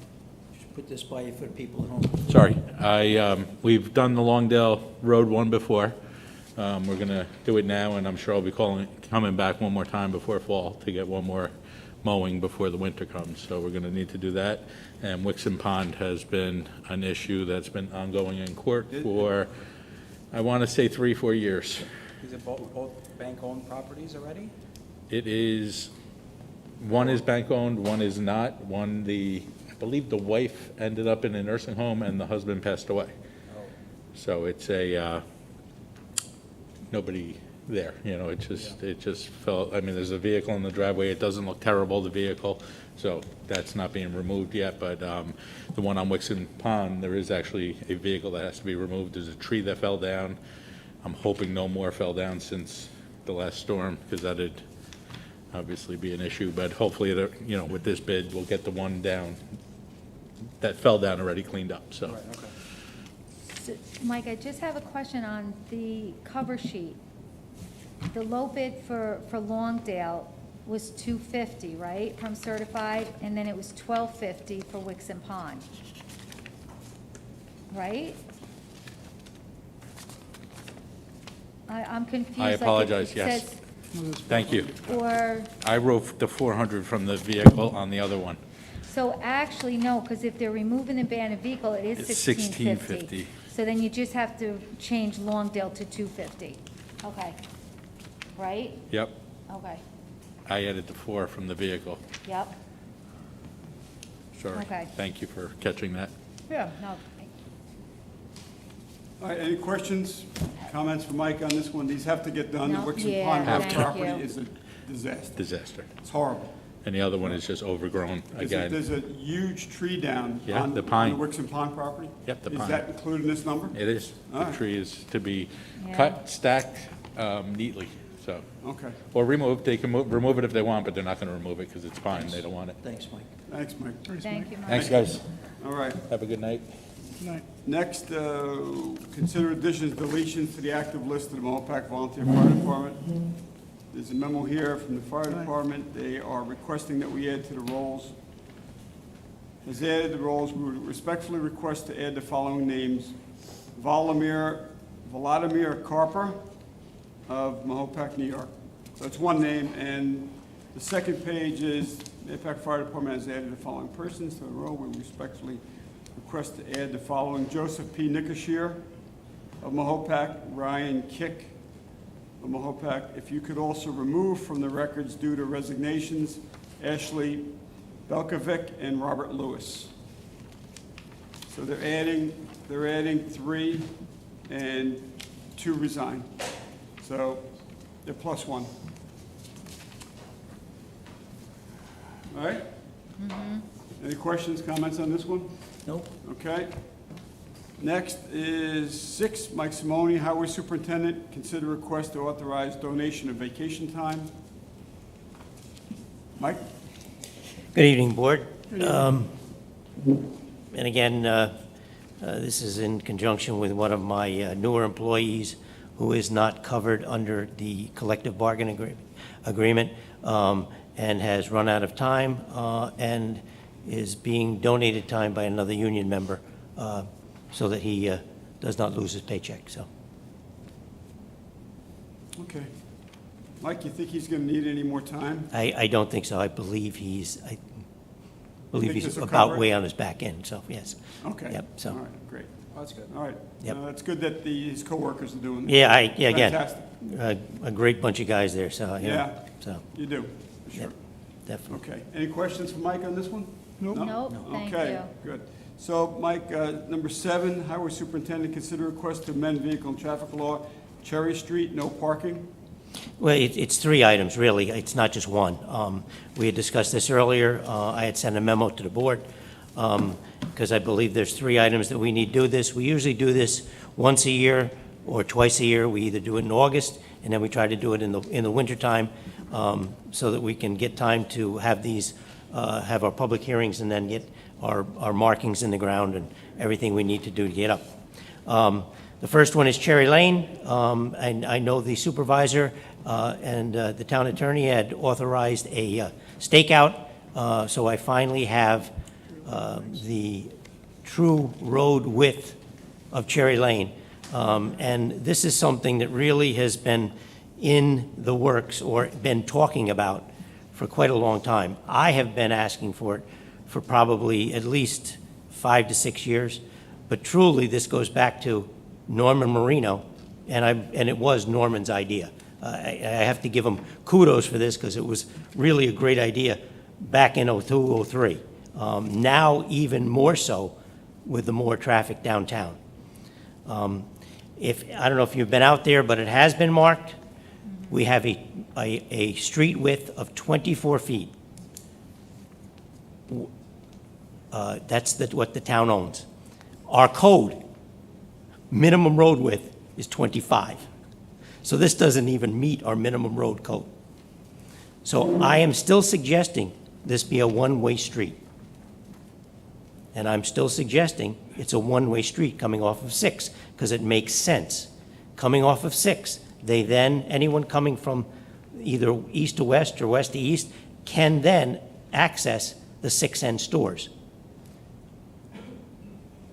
just put this by you for the people at home. Sorry, we've done the Longdale Road one before. We're gonna do it now, and I'm sure I'll be coming back one more time before fall to get one more mowing before the winter comes. So we're gonna need to do that. And Wixon Pond has been an issue that's been ongoing in court for, I wanna say 3-4 years. Is it both bank-owned properties already? It is, one is bank-owned, one is not. I believe the wife ended up in a nursing home and the husband passed away. Oh. So it's nobody there, it just felt, I mean, there's a vehicle in the driveway, it doesn't look terrible, the vehicle, so that's not being removed yet, but the one on Wixon Pond, there is actually a vehicle that has to be removed. There's a tree that fell down. I'm hoping no more fell down since the last storm, because that'd obviously be an issue, but hopefully, with this bid, we'll get the one down that fell down already cleaned up, so. Right, okay. So, Mike, I just have a question on the cover sheet. The low bid for Longdale was $250, right, from certified, and then it was $1250 for Wixon Pond, right? I'm confused. I like, it apologize, yes. says- Thank you. Or, I wrote the 400 from the vehicle on the other one. so actually, no, because if they're removing the abandoned vehicle, it is It's $1650. $16.50. So then you just have to change Longdale to $250. Okay. Right? Yep, Okay, I added the 4 from the vehicle. yep. Sorry. Okay. Thank you for catching that. Yeah. No, All right, any questions, comments for Mike on this one? These have to get done. The No, Wixon yeah, Pond thank property you. is a disaster. Disaster. It's horrible. And the other one is just overgrown again. There's a huge tree down Yeah, on the the pine. Wixon Pond property? Yep, the Is pine. that included in this number? It is. All The right. tree is to be Yeah. cut, stacked neatly, so. Okay, Or removed. They can remove it if they want, but they're not going to remove it because it's pine. They don't want it. Thanks, Mike. thanks, Mike. thank you, Mike. Thanks, guys. All right, Have a good night. Good night. next, consider additions, deletions to the active list of the Mahopac Volunteer Fire Department. There's a memo here from the fire department. They are requesting that we add to the rolls. Has added the rolls, we would respectfully request to add the following names: Vladimir Karper of Mahopac, New York. So that's one name, and the second page is, the Mahopac Fire Department has added the following persons to the roll. We respectfully request to add the following: Joseph P. Nicashir of Mahopac, Ryan Kick of Mahopac. If you could also remove from the records due to resignations, Ashley Belkovic and Robert Lewis. So they're adding 3 and 2 resign. So they're +1. All right? Any questions, comments on this one? Nope. Okay. Next is 6, Mike Simone, Highway Superintendent, consider request to authorize donation of vacation time. Mike? Good evening, Board. And again, this is in conjunction with one of my newer employees who is not covered under the collective bargaining agreement and has run out of time and is being donated time by another union member so that he does not lose his paycheck, so. Okay. Mike, you think he's going to need any more time? I don't think so. I believe he's think this will about cover it? way on his back end, so, yes. Okay. Yep, so. All right, great. Oh, that's good. All right. Yep. It's good that his coworkers are doing this. Yeah, again, Fantastic. a great bunch of guys there, so, you know, Yeah. so, You do, for sure. Yep. definitely. Okay. Any questions for Mike on this one? Nope. Nope, thank Okay, you. good. So, Mike, number 7, Highway Superintendent, consider request to amend vehicle and traffic law, Cherry Street, no parking. Well, it's 3 items, really. It's not just one. We had discussed this earlier. I had sent a memo to the board because I believe there's 3 items that we need to do this. We usually do this once a year or twice a year. We either do it in August, and then we try to do it in the wintertime so that we can get time to have these, have our public hearings and then get our markings in the ground and everything we need to do to get up. The first one is Cherry Lane, and I know the supervisor and the town attorney had authorized a stakeout, so I finally have the true road width of Cherry Lane. And this is something that really has been in the works or been talking about for quite a long time. I have been asking for it for probably at least 5 to 6 years, but truly this goes back to Norman Marino, and it was Norman's idea. I have to give him kudos for this because it was really a great idea back in 02, 03. Now even more so with the more traffic downtown. I don't know if you've been out there, but it has been marked. We have a street width of 24 feet. That's what the town owns. Our code, minimum road width, is 25. So this doesn't even meet our minimum road code. So I am still suggesting this be a one-way street. And I'm still suggesting it's a one-way street coming off of 6, because it makes sense. Coming off of 6, anyone coming from either east to west or west to east can then access the 6 end stores.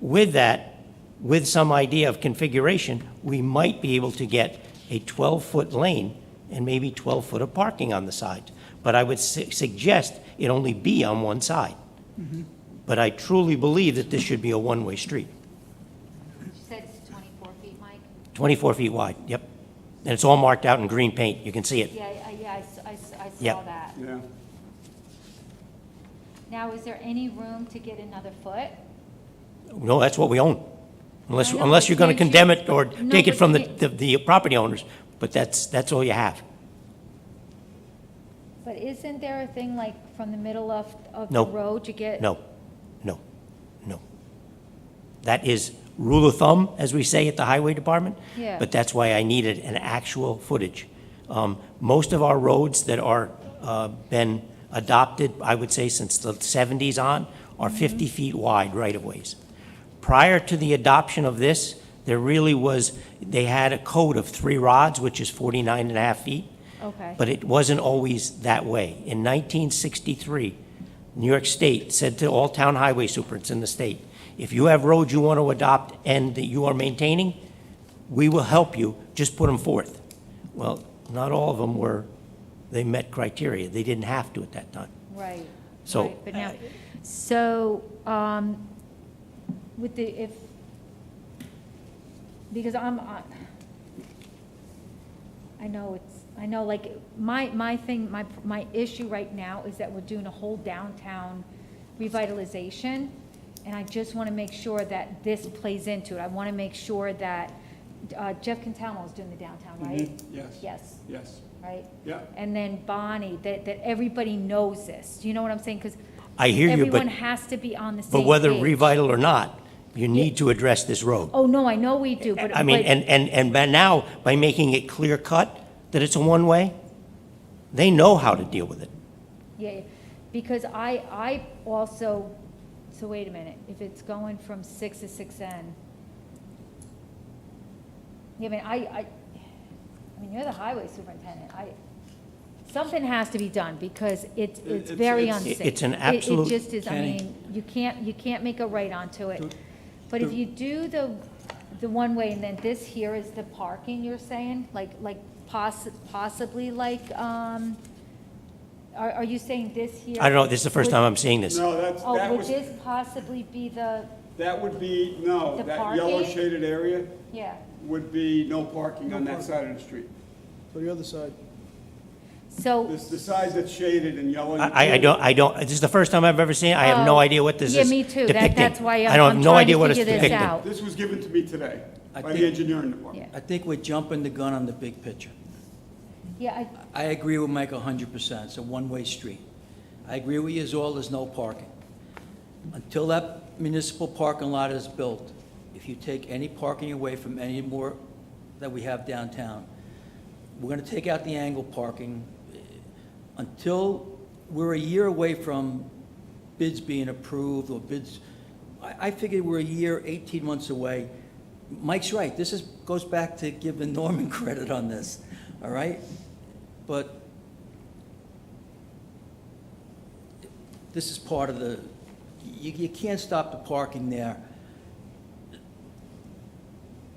With that, with some idea of configuration, we might be able to get a 12-foot lane and maybe 12 foot of parking on the side. But I would suggest it only be on one side. But I truly believe that this should be a one-way street. You said it's 24 feet, Mike? 24 feet wide, yep. And it's all marked out in green paint. You can see it. Yeah, I saw Yep. that. Yeah. Now, is there any room to get another foot? No, that's what we own. I know, Unless but you're going to can't condemn you- it or No, take it but from can't- the property owners, but that's all you have. But isn't there a thing like from the middle of the No. road you get? No. That is rule of thumb, as we say at the highway department. Yeah. But that's why I needed an actual footage. Most of our roads that are been adopted, I would say since the 70s on, are 50 feet wide right-of-ways. Prior to the adoption of this, there really was, they had a code of 3 rods, which is 49 and a half feet. Okay. But it wasn't always that way. In 1963, New York State said to all town highway superintendents in the state, if you have roads you want to adopt and that you are maintaining, we will help you, just put them forth. Well, not all of them they met criteria. They didn't have to at that time. Right. So, right, but now, so, with because I know, like, my thing, my issue right now is that we're doing a whole downtown revitalization, and I just want to make sure that this plays into it. I want to make sure that Jeff Cantalmo is doing the downtown, right? Yes. Yes, Yes. right? Yeah. And then Bonnie, that everybody knows this. Do you know what I'm saying? Because I hear you, Everyone but, has to be on the same but whether page. revital or not, you need to address this road. Oh, no, I know we do, but. I mean, but- and by now, by making it clear cut that it's a one-way, they know how to deal with it. Yeah, because I also, so wait a minute, if it's going from 6 to 6N. Yeah, I mean, you're the highway superintendent, something has to be done, because it's very unsafe. It's an It absolute- just is, I Kenny. mean, you can't make a right onto it. But if you do the one-way, and then this here is the parking, you're saying, like possibly like, are you saying this here? I don't know, this is the first time I'm seeing this. No, Oh, that would was, this possibly be that would be, no, The that yellow parking? shaded area yeah, would be no parking on that side of the street. For the other side. so. The side that's shaded in yellow. I don't, this is the first time I've ever seen it. I have no Oh, idea what this yeah, is me too. depicting. That's why I don't I'm have no trying idea to what it's figure this depicting. out. This was given to me today I by the think- engineering department. Yeah. I think we're jumping the gun on the big picture. Yeah, I agree with Mike 100%. It's a one-way street. I agree with you as well, there's no parking. Until that municipal parking lot is built, if you take any parking away from any more that we have downtown, we're gonna take out the angle parking. Until we're a year away from bids being approved or bids, I figure we're a year, 18 months away. Mike's right, this goes back to giving Norman credit on this, all right? But this is part of the, you can't stop the parking there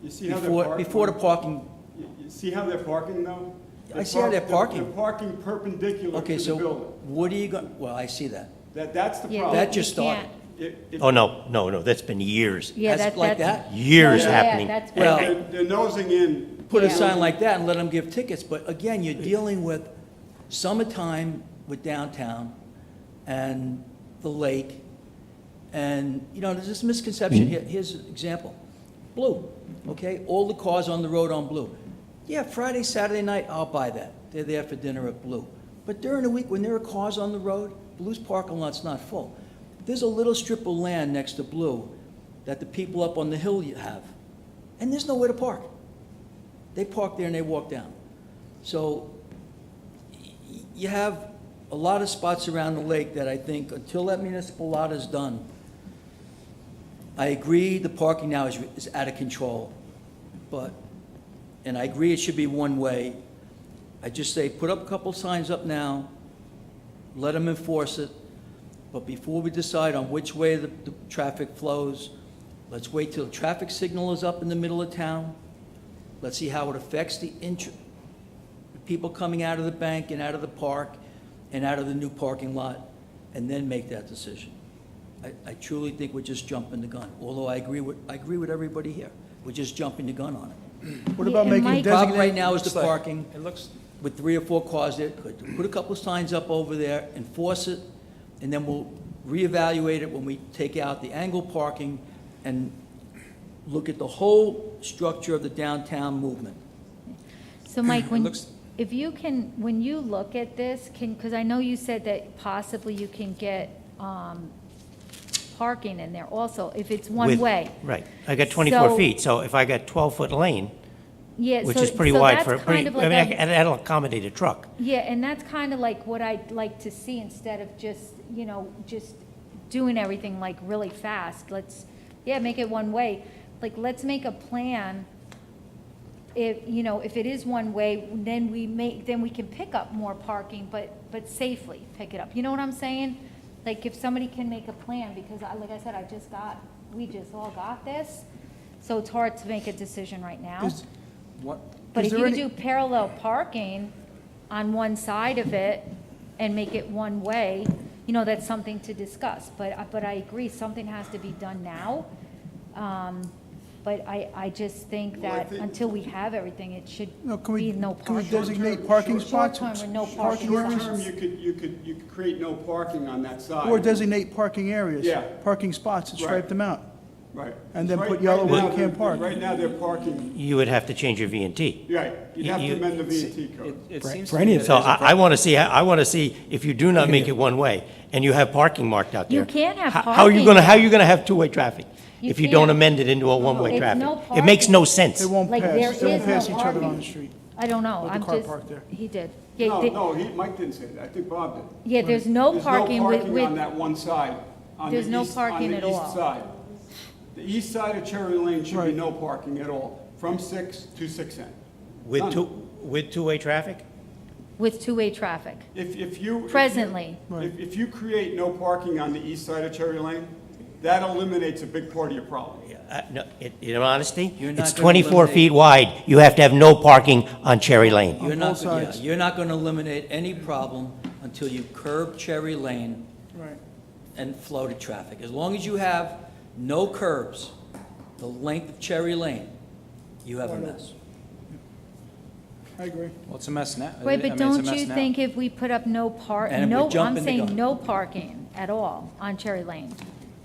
You see how they're parking? before the parking, You see how they're parking though? I see how they're parking. They're parking perpendicular okay, to the so building. what are you going, well, I see that. That's the yeah. problem. That just you can't- started. If- Oh, no, that's been years, Yeah, That's that, like that's. that? years Yeah, happening. that's Well- bad. They're nosing in. Put a Yeah. sign like that and let them give tickets, but again, you're dealing with summertime with downtown and the lake, and, you know, there's this misconception here, here's an example. Blue, okay, all the cars on the road on Blue. Yeah, Friday, Saturday night, I'll buy that, they're there for dinner at Blue. But during the week, when there are cars on the road, Blue's parking lot's not full. There's a little strip of land next to Blue that the people up on the hill have, and there's nowhere to park. They park there and they walk down. So you have a lot of spots around the lake that I think, until that municipal lot is done, I agree the parking now is out of control, but, and I agree it should be one way. I just say, put up a couple signs up now, let them enforce it, but before we decide on which way the traffic flows, let's wait till the traffic signal is up in the middle of town. Let's see how it affects the people coming out of the bank and out of the park and out of the new parking lot, and then make that decision. I truly think we're just jumping the gun, although I agree with everybody here. We're just jumping the gun on it. What about and making Mike- Problem designated? right now is the parking, It looks, with 3 or 4 cars there. Put a couple of signs up over there, enforce it, and then we'll reevaluate it when we take out the angle parking and look at the whole structure of the downtown movement. So Mike, when, looks- if you can, when you look at this, because I know you said that possibly you can get parking in there also, if it's one With- way. Right, I got 24 So- feet, so if I got 12-foot lane, Yeah, which so- is pretty so wide that's for, kind of I like mean, a- that'll accommodate a truck. Yeah, and that's kind of like what I'd like to see, instead of just, just doing everything like really fast. Let's, make it one way. Like, let's make a plan. If it is one way, then we can pick up more parking, but safely pick it up. You know what I'm saying? Like, if somebody can make a plan, because like I said, we just all got this, so it's hard to make a decision right now. Is- What, But Is if there you any- do parallel parking on one side of it and make it one way, that's something to discuss. But I agree, something has to be done now. But I just think Well, I that think- until we have everything, it should No, be no can we parking. designate parking spots? Short-term or no Parking parking Short areas? term, you could create no parking on that side. Or designate parking areas? Yeah. Parking spots and Right. stripe them out? Right. And then Right- put yellow right where now you can't they're- park. Right now, they're parking, You would have to change your V and T. right, you'd have to You- amend the V and T code. It For- seems for to any me of that So there's a I want to see if you do not make it one way and you have parking marked out there. You can't have How are you going to, parking. how are you going to have two-way traffic You if you don't can't. amend it into a one-way It's traffic? no It makes no parking. sense. They won't Like, there pass, they won't is no pass each other on parking. the street. I don't know, Let the I'm car just, park there. he did. Yeah, No, they- no, Mike didn't say that, I think Bob did. Yeah, there's no There's parking no with, parking on with, that one side. On the There's no east- parking at On the all. east side. The east side of Cherry Lane should be Right. no parking at all, from 6 to 6 end. With None. with two-way traffic? with two-way traffic. If you. Presently. If you create no parking on the east side of Cherry Lane, that eliminates a big part of your problem. No, in honesty, You're not it's gonna 24 eliminate- feet wide. You have to have no parking on Cherry Lane. You're On not, both yeah, sides. you're not going to eliminate any problem until you curb Cherry Lane Right. and flow to traffic. As long as you have no curbs, the length of Cherry Lane, you have a mess. I agree. Well, it's a mess now. Right, I but mean, it's a don't mess you now. think if we put up no park, And if we no, jump I'm in the saying gun. no parking at all on Cherry Lane,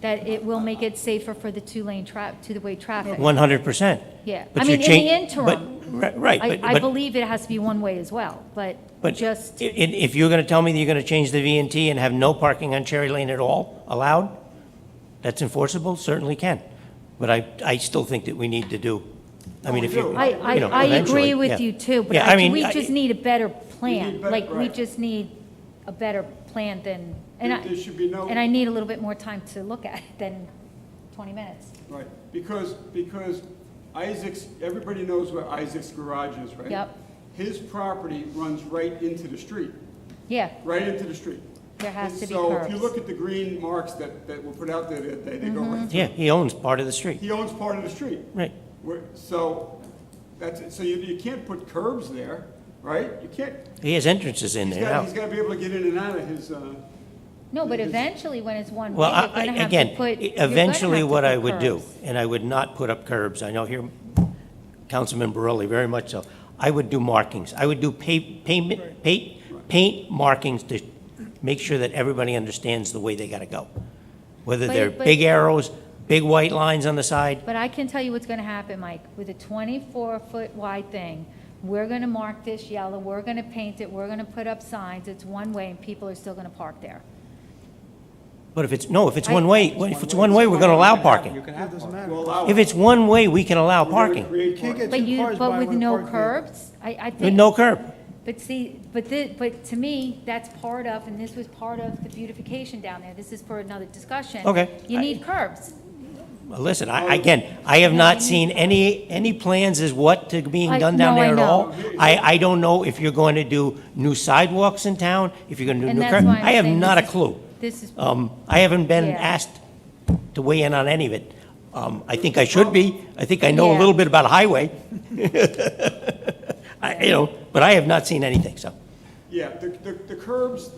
that it will make it safer for the two-way traffic? 100%. Yeah, But I you're mean, in the cha- interim, but- Right, I but believe it has to be one way as well, but just, if you're going to tell me that you're going to change the V and T and have no parking on Cherry Lane at all allowed, that's enforceable, certainly can. But I still think that we need to do, I mean, if you, do. I you know, agree eventually, yeah. with you too, but Yeah, I mean, we just need a better plan. better- Like, we right. just need a better plan than, and There should be no. and I need a little bit more time to look at it than 20 minutes. Right, because Isaac's, everybody knows where Isaac's garage is, right? Yep. His property runs right into the street, Yeah, right into the street. there has to be So if you curbs. look at the green marks that were put out there, they go right through. Yeah, he owns part of the street, He owns part of the street. right. So that's, it. So you can't put curbs there, right? You can't, He has entrances in he's there got, now. he's got to be able to get in and out of his, No, but eventually, when it's one way, Well, you're gonna have to again, put, you're gonna eventually have to what put I would do, curbs. and I would not put up curbs, I know here, Councilman Borelli, very much so, I would do markings. I would do paint markings to make sure that everybody understands the way they gotta go. Whether they're But- big arrows, big white lines on the side, But I can tell you what's gonna happen, Mike, with a 24-foot wide thing, we're gonna mark this yellow, we're gonna paint it, we're gonna put up signs, it's one way, and people are still gonna park there. but if it's one way, we're gonna allow You parking. can have Doesn't parking. matter. will allow. If it's one way, we can allow We're gonna parking, create You can't parking. get But two you, cars but by with one no parking. curbs, I with think. no curb. But see, but to me, that's part of, and this was part of the beautification down there, this is for another discussion. Okay. You need curbs. Well, listen, I have not seen any plans as what to being done down No, I there at all. know. I don't know if you're going to do new sidewalks in town, if you're going to do And new that's curb. why I'm I have saying not a this is- clue. This is, I haven't been Yeah. asked to weigh in on any of it. I think I should be. I think I know a Yeah. little bit about a highway. But I have not seen anything, so. Yeah, the curbs,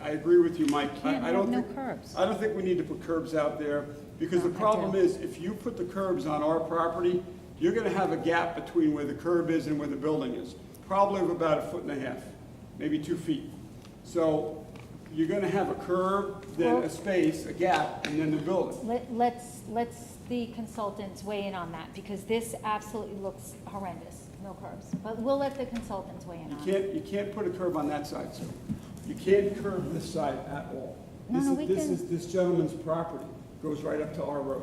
I agree with you, Mike. Can't I have don't no think, curbs. I don't think we need to put curbs out there, because the No, I problem do. is, if you put the curbs on our property, you're gonna have a gap between where the curb is and where the building is, probably of about 1.5 feet, maybe 2 feet. So you're gonna have a curb, then Well- a space, a gap, and then the building. let's the consultants weigh in on that, because this absolutely looks horrendous, no curbs. But we'll let the consultants weigh in on it. You can't put a curb on that side, sir. You can't curb this side at all. No, no, we This can- is this gentleman's property, goes right up to our road.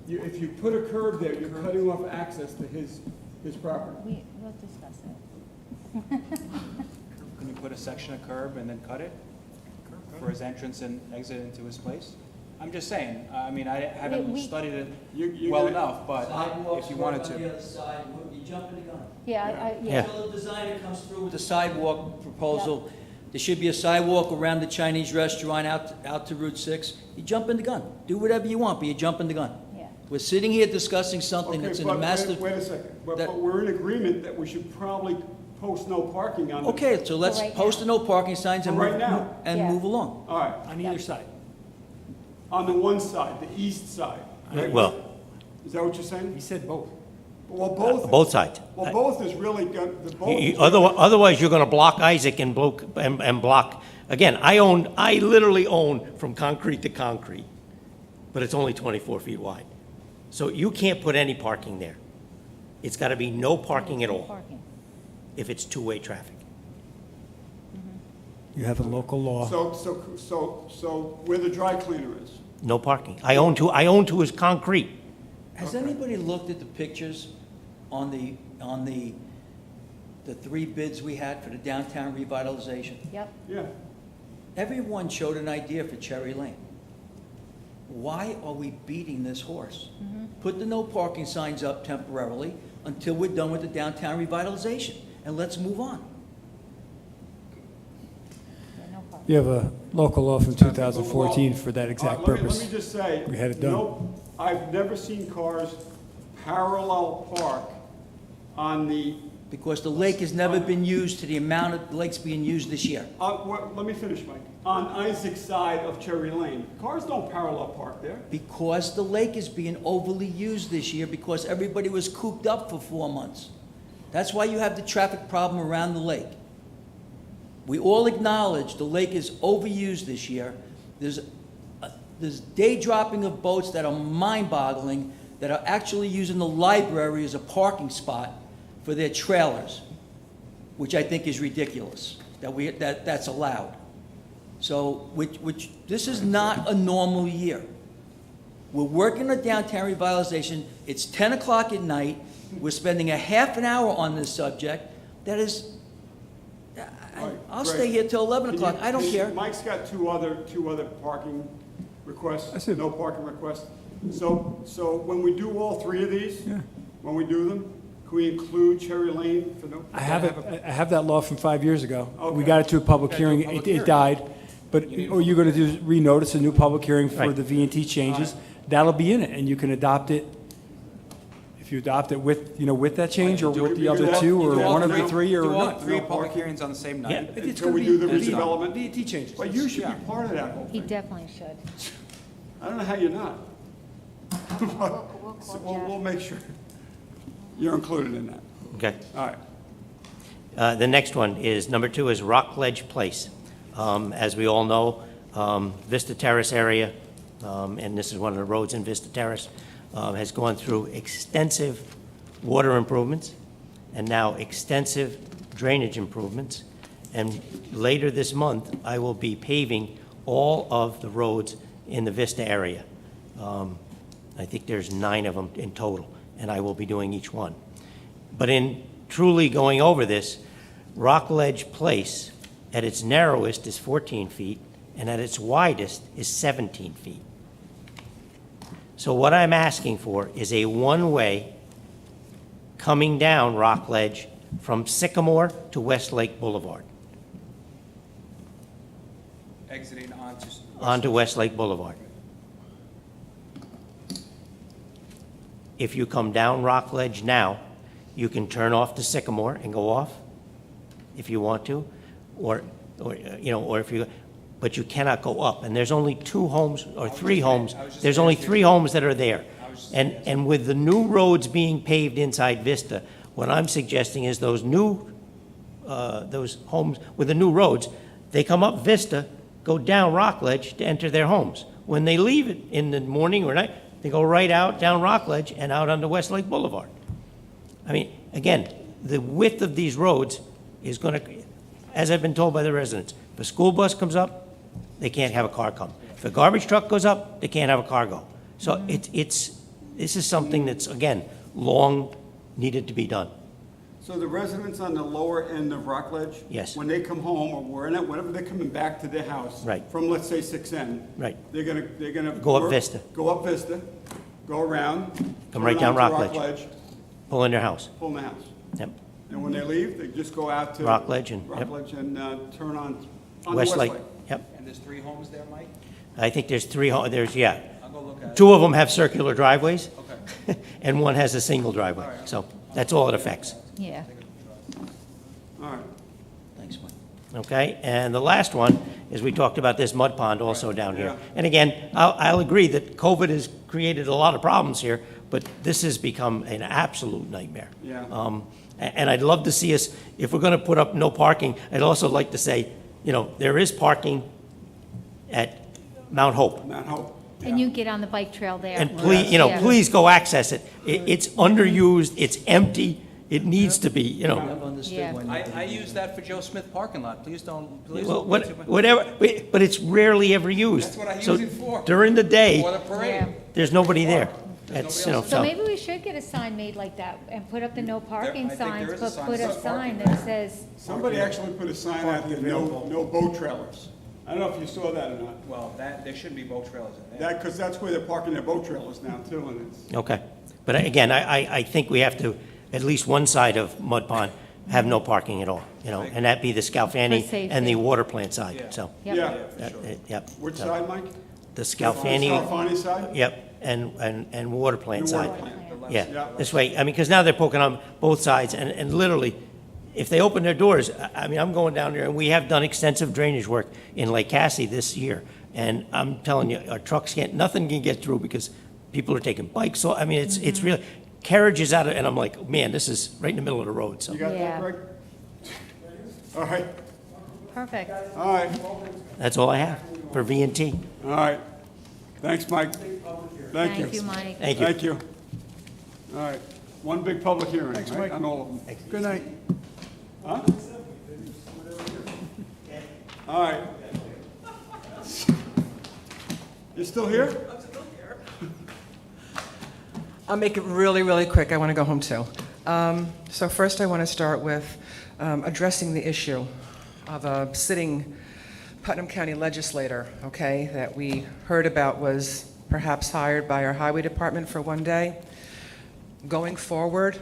If you put a curb there, you're cutting off access to his property. We'll discuss it. Can you put a section of curb and then cut it for his entrance and exit into his place? I'm just saying, I mean, I haven't we- studied You're it well gonna- enough, but Sidewalks if you work wanted on the to. other side, you jump in the gun. Yeah, Yeah. Until the designer comes through with the sidewalk proposal, there should be a sidewalk around the Chinese restaurant out to Route 6. You jump in the gun. Do whatever you want, but you jump in the gun. Yeah. We're sitting here discussing something Okay, that's in the but master. wait a second, that- but we're in agreement that we should probably post no parking on the. Okay, so let's right post the now. no parking signs and For right move, now. and Yeah. move along. All right, On either side. on the one side, the east side. right? Well, Is that what you're saying? He said both. Well, both sides. Well, both is really, the both. is- Otherwise, you're gonna block Isaac and block, again, I literally own from concrete to concrete. but it's only 24 feet wide. So you can't put any parking there. It's got to be no parking at all Parking. if it's two-way traffic. You have a local law. So where the dry cleaner is? No parking. I own to is concrete. Has anybody looked at the pictures on the three bids we had for the downtown revitalization? Yep. Yeah. Everyone showed an idea for Cherry Lane. Why are we beating this horse? Put the no parking signs up temporarily until we're done with the downtown revitalization, and let's move on. Yeah, no parking. You have a local law from 2014 for that exact Let me purpose. just say. We had it done. no, I've never seen cars parallel park on the, Because the lake has never been used to the amount of the lake's being used this year. let me finish, Mike. On Isaac's side of Cherry Lane. Cars don't parallel park there. Because the lake is being overly used this year because everybody was cooped up for 4 months. That's why you have the traffic problem around the lake. We all acknowledge the lake is overused this year. There's day dropping of boats that are mind-boggling, that are actually using the library as a parking spot for their trailers, which I think is ridiculous, that's allowed. So, this is not a normal year. We're working on downtown revitalization, it's 10 o'clock at night, we're spending a half an hour on this subject, that is, All right, I'll Greg, stay here till 11 can o'clock, you- I don't care. Mike's got two other parking requests, no parking requests. So when we do all three of these, when we do them, can we include Cherry Lane for no? I have that law from 5 years ago. We Okay. got it to a public Okay, hearing, to a public it hearing. died. But, or you're gonna do, renotice a new public hearing for Right. the V&T changes. That'll be in it, and you can adopt it, if you adopt it with, with that change, or with the other two, or one of the three, or Do all not. three No public parking. hearings on the same Yeah. night? It's Until gonna we be do the V&T redevelopment. V&T changes. But you should Yeah. be part of that whole He thing. definitely should. I don't know how you're not. We'll call So Jeff. we'll make sure you're included in that. Okay. All right. The next one is, number 2 is Rockledge Place. As we all know, Vista Terrace area, and this is one of the roads in Vista Terrace, has gone through extensive water improvements and now extensive drainage improvements. And later this month, I will be paving all of the roads in the Vista area. I think there's 9 of them in total, and I will be doing each one. But in truly going over this, Rockledge Place, at its narrowest is 14 feet, and at its widest is 17 feet. So what I'm asking for is a one-way coming down Rockledge from Sycamore to Westlake Boulevard, Exiting onto. onto Westlake Boulevard. If you come down Rockledge now, you can turn off to Sycamore and go off if you want to, or if you, but you cannot go up. And there's only 2 homes or 3 homes. There's only 3 homes that are there. And with the new roads being paved inside Vista, what I'm suggesting is those homes with the new roads, they come up Vista, go down Rockledge to enter their homes. When they leave it in the morning or night, they go right out down Rockledge and out onto Westlake Boulevard. I mean, again, the width of these roads is going to, as I've been told by the residents, if a school bus comes up, they can't have a car come. If a garbage truck goes up, they can't have a car go. So this is something that's, again, long needed to be done. So the residents on the lower end of Rockledge? Yes. When they come home, or whenever they're coming back to their house? Right. From, let's say, 6N? Right. They're gonna. Go up Vista. Go up Vista, go around. Come right turn down onto Rockledge. Pull in their house. Pull in the house. Yep. And when they leave, they just go out to. Rockledge and- yep. Rockledge and turn on Westlake. Westlake. Yep. And there's 3 homes there, Mike? I think there's 3, I'll go look at it. 2 of them have circular driveways. Okay. And 1 has a single driveway. So that's all it affects. Yeah. All right. Thanks, Mike. Okay, and the last one is we talked about this mud pond also down here. Yeah. And again, I'll agree that COVID has created a lot of problems here, but this has become an absolute nightmare. Yeah. And I'd love to see us, if we're going to put up no parking, I'd also like to say, there is parking at Mount Hope. Mount Hope. And you get on the bike trail there. And please, you know, Yeah. please go access it. It's underused, it's empty, it needs to be, you know. I've understood Yeah. when. I use that for Joe Smith parking lot. Please don't, please Well, don't. whatever, but it's rarely ever used. That's what I use So it for. during the day, For the parade. Yeah. there's nobody there. That's, you know, So maybe we should get a sign made like that and put up the no parking I think there signs, is a but sign put that a says sign parking. that says, Somebody actually put a sign out there, no boat trailers. I don't know if you saw that or not. Well, there shouldn't be boat trailers in there. That, because that's where they're parking their boat trailers now too, and it's, okay. But again, I think we have to, at least one side of Mud Pond, have no parking at all, you know, and that be the Scalfani For safety. and the water plant side, so. yep. yeah. Yep. Which So, side, Mike? The Scalfani, Scalfani side? yep, and water plant The water side. plant. Yeah, Yeah. this way, I mean, because now they're poking on both sides, and literally, if they open their doors, I mean, I'm going down there, and we have done extensive drainage work in Lake Cassie this year, and I'm telling you, our trucks can't, nothing can get through because people are taking bikes, so, I mean, it's really, carriages out of, and I'm like, man, this is right in the middle of the road, so. You got Yeah. that, Greg? All right, Perfect. all right, That's all I have for V&T. all right. Thanks, Mike. Thank you. Thank you, Mike. Thank you. Thank you. All right, one big public hearing, Thanks, right, Mike. on all of them. Good night. Huh? All right. You still here? I'll make it really, really quick. I want to go home too. So first, I want to start with addressing the issue of a sitting Putnam County legislator, okay, that we heard about was perhaps hired by our highway department for one day. Going forward,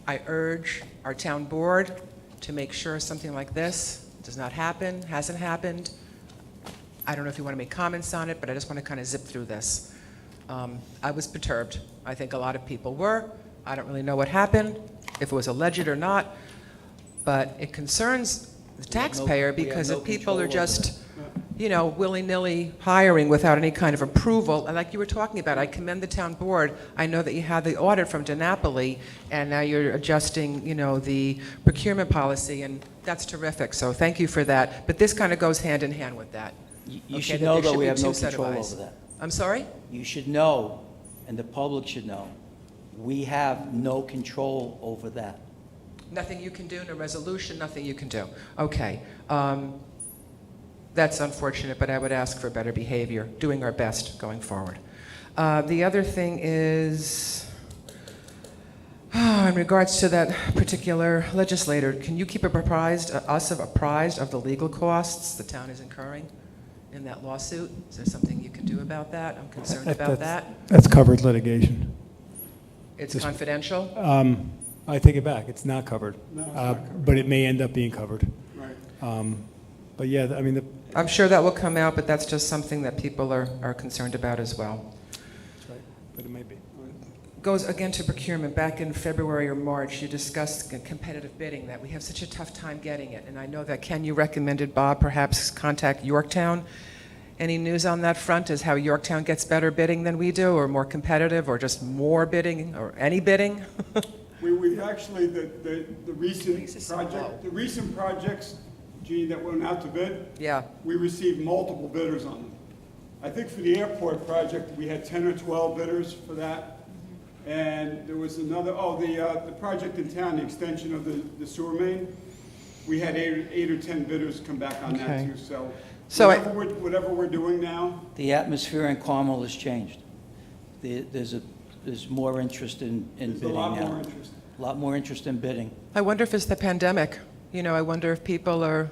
I urge our town board to make sure something like this does not happen, hasn't happened. I don't know if you want to make comments on it, but I just want to kind of zip through this. I was perturbed. I think a lot of people were. I don't really know what happened, if it was alleged or not, but it concerns the taxpayer we have because no if people are control over just, you know, willy-nilly hiring without any kind of approval, and like you were talking about, I commend the town board. I know that you had the audit from DiNapoli, and now you're adjusting, you know, the procurement policy, and that's terrific, so thank you for that. But this kind of goes hand in hand with that. You Okay, should that know, there though, should we be have no two set of control eyes. over that. I'm sorry? You should know, and the public should know, we have no control over that. Nothing you can do, no resolution, nothing you can do. Okay. That's unfortunate, but I would ask for better behavior, doing our best going forward. The other thing is, in regards to that particular legislator, can you keep us apprised of the legal costs the town is incurring in that lawsuit? Is there something you can do about that? I'm concerned about that. That's covered litigation. It's confidential? I take it back, it's not covered. No, it's not covered. But it may end up being covered. Right. But yeah, I mean, I'm sure that will come out, but that's just something that people are concerned about as well. that's right, but it may be. Goes again to procurement. Back in February or March, you discussed competitive bidding, that we have such a tough time getting it. And I know that, Ken, you recommended Bob perhaps contact Yorktown. Any news on that front as how Yorktown gets better bidding than we do, or more competitive, or just more bidding, or any bidding? We've actually, the recent projects, Gene, that went out to bid, Yeah. we received multiple bidders on them. I think for the airport project, we had 10 or 12 bidders for that. And there was another, the project in town, the extension of the sewer main, we had eight or 10 bidders come back on that Okay. too. So whatever we're doing now, The atmosphere in Carmel has changed. There's more interest in there's bidding a lot now. more interest. A lot more interest in bidding. I wonder if it's the pandemic. You know, I wonder if people are,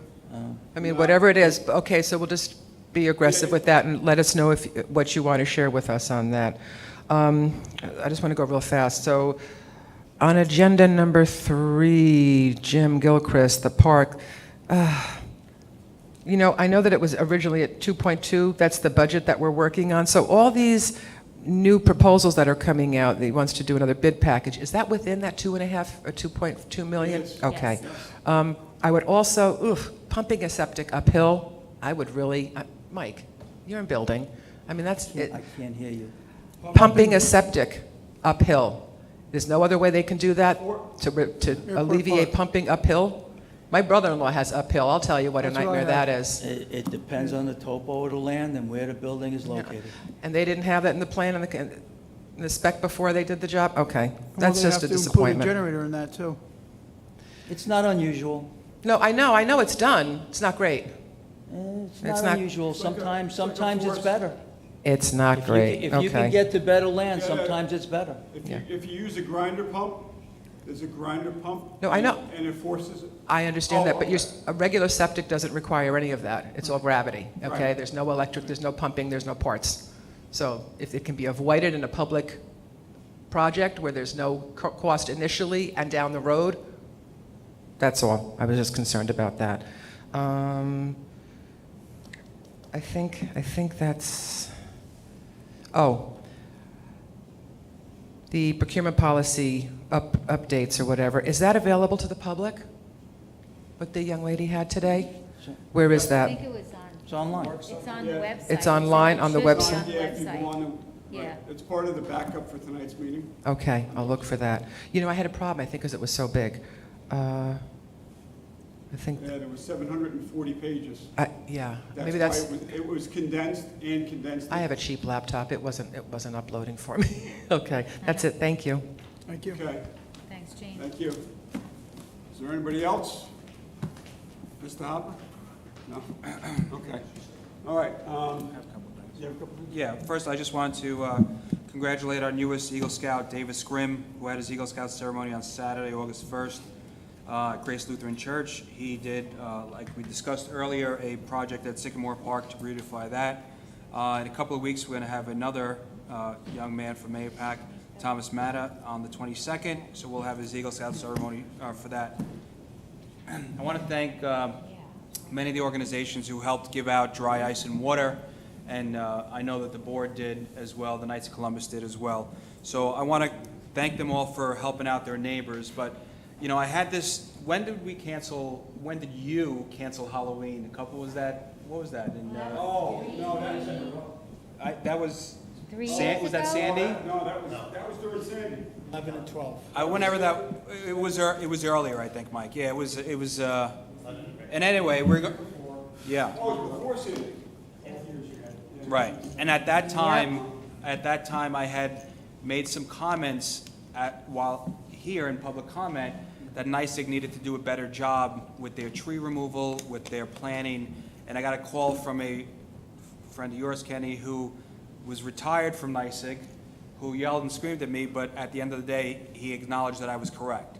I mean, whatever it is. Okay, so we'll just be aggressive with that and let us know what you want to share with us on that. I just want to go real fast. So on agenda number 3, Jim Gilchrist, the park. You know, I know that it was originally at 2.2. That's the budget that we're working on. So all these new proposals that are coming out, that he wants to do another bid package, is that within that 2.5 or 2.2 million? Yes. Okay. I would also, pumping a septic uphill, I would really, Mike, you're in building. I mean, that's, I can't hear you. pumping a septic uphill. There's no other way they can do that to alleviate pumping uphill? My brother-in-law has uphill. I'll tell you what a That's what I nightmare that have. is. It depends on the topo of the land and where the building is located. And they didn't have that in the plan and the spec before they did the job? Okay, Well, that's they just a have to include a disappointment. generator in that, too. It's not unusual. No, I know it's done. It's not great. It's It's not not- unusual. Sometimes it's forest. better. It's not If great, you can okay. get to better land, sometimes it's better. If you use a grinder pump, there's a grinder pump. No, I know. And it forces it. I understand that, but okay. a regular septic doesn't require any of that. It's all gravity, okay? Right. There's no electric, there's no pumping, there's no parts. So if it can be avoided in a public project where there's no cost initially and down the road, that's all. I was just concerned about that. I think that's, the procurement policy updates or whatever, is that available to the public? What the young lady had today? Where is I that? think it was on, It's online. it's on the website. It's online on the It should be website? on the Yeah, if you go website. on the, Yeah. it's part of the backup for tonight's meeting. Okay, I'll look for that. You know, I had a problem, I think, because it was so big. I think, Yeah, there was 740 pages. yeah, maybe why that's, it was condensed and condensed. I have a cheap laptop, it wasn't uploading for me. Okay, that's it, thank you. Thank you. Okay, Thanks, Jane. thank you. Is there anybody else? Mr. Hopper? No? Okay. All right. You have a couple things? Yeah, first, I just wanted to congratulate our newest Eagle Scout, Davis Grimm, who had his Eagle Scout ceremony on Saturday, August 1st, at Grace Lutheran Church. He did, like we discussed earlier, a project at Sycamore Park to beautify that. In a couple of weeks, we're going to have another young man from Mahopac, Thomas Matta, on the 22nd, so we'll have his Eagle Scout ceremony for that. I want to thank many of the organizations who helped give out dry ice and water, and I know that the board did as well, the Knights of Columbus did as well. So I want to thank them all for helping out their neighbors, but, you know, I had this, when did you cancel Halloween? A couple, was that, what was that? That was, 3 years was that ago? Sandy? No, that was during Sandy. 11 and 12. Whenever that, it was earlier, I think, Mike. Yeah, it was, and anyway, yeah. Oh, before Sandy. Right, and at that time, I had made some comments while here in public comment that NYSEG needed to do a better job with their tree removal, with their planning, and I got a call from a friend of yours, Kenny, who was retired from NYSEG, who yelled and screamed at me, but at the end of the day, he acknowledged that I was correct.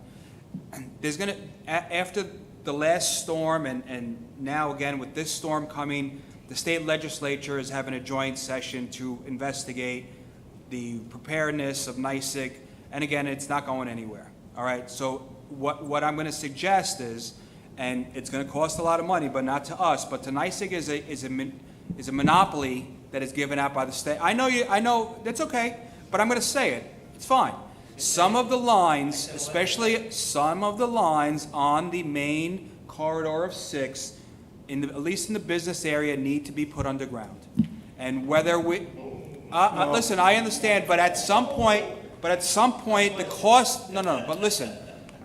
There's gonna, after the last storm, and now again with this storm coming, the state legislature is having a joint session to investigate the preparedness of NYSEG, and again, it's not going anywhere, all right? So what I'm gonna suggest is, and it's gonna cost a lot of money, but not to us, but to NYSEG is a monopoly that is given out by the state. I know, that's okay, but I'm gonna say it, it's fine. Some of the lines, especially some of the lines on the main corridor of 6, at least in the business area, need to be put underground. And whether we, listen, I understand, but at some point, the cost, no, but listen,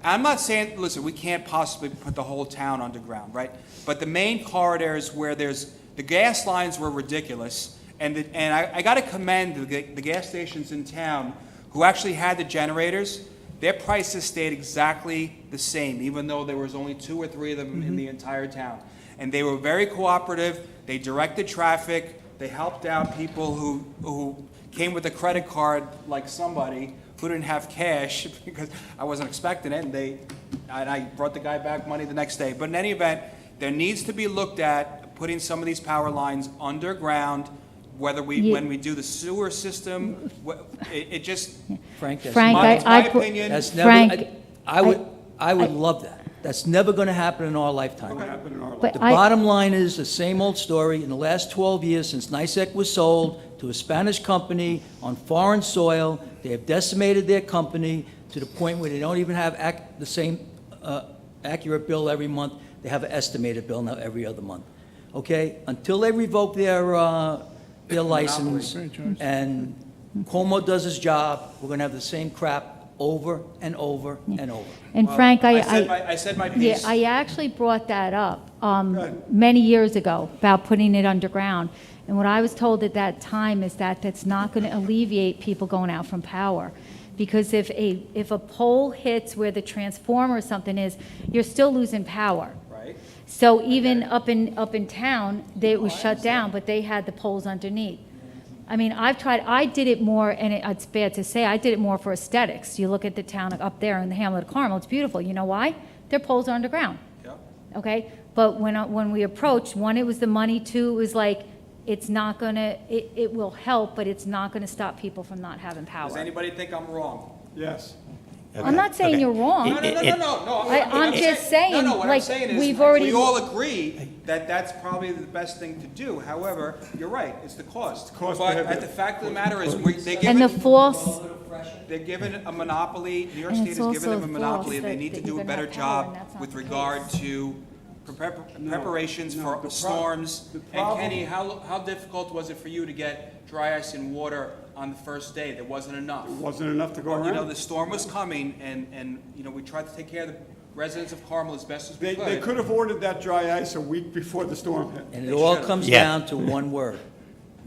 I'm not saying, listen, we can't possibly put the whole town underground, right? But the main corridors where the gas lines were ridiculous, and I gotta commend the gas stations in town who actually had the generators. Their prices stayed exactly the same, even though there was only 2 or 3 of them in the entire town. And they were very cooperative, they directed traffic, they helped out people who came with a credit card, like somebody who didn't have cash, because I wasn't expecting it, and I brought the guy back money the next day. But in any event, there needs to be looked at putting some of these power lines underground, whether when we do the sewer system, it just, Frank, that's Frank, my I opinion. That's never, Frank, I would love that. That's never going to happen in our lifetime. but The bottom line is the same old story. In the last 12 years, since NYSEG was sold to a Spanish company on foreign soil, they have decimated their company to the point where they don't even have the same accurate bill every month. They have an estimated bill now every other month. Okay? Until they revoke their license and Cuomo does his job, we're going to have the same crap over and over and over. And Well, Frank, I said my yeah, piece. I actually brought that up Good. many years ago about putting it underground. And what I was told at that time is that that's not going to alleviate people going out from power. Because if a pole hits where the transformer or something is, you're still losing power. Right. So even up in town, it was shut down, but they had the poles underneath. I mean, I did it more, and it's bad to say, I did it more for aesthetics. You look at the town up there in the hamlet of Carmel, it's beautiful. You know why? Their poles are underground. Yep. Okay? But when we approached, one, it was the money, two, it was like, it's not gonna, it will help, but it's not gonna stop people from not having Does power. anybody think I'm wrong? Yes. I'm not saying Okay. you're wrong. No. I'm just saying, No, what I'm like, saying is, we've already- we all agree that that's probably the best thing to do. However, you're right, it's the cost. cost But prohibitive. the fact of the matter is, And the false, they're given a monopoly, New York And State it's has given them also a monopoly, and they false need to that do a you're gonna better have power, and job that's not with the regard case. to preparations No, for the storms. the And problem- Kenny, how difficult was it for you to get dry ice and water on the first day? There wasn't enough. Wasn't enough to go You know, around. the storm was coming, and, you know, we tried to take care of the residents of Carmel as best as we They could have ordered that dry ice a week before the storm hit. And it all should've. comes Yeah. down to one word,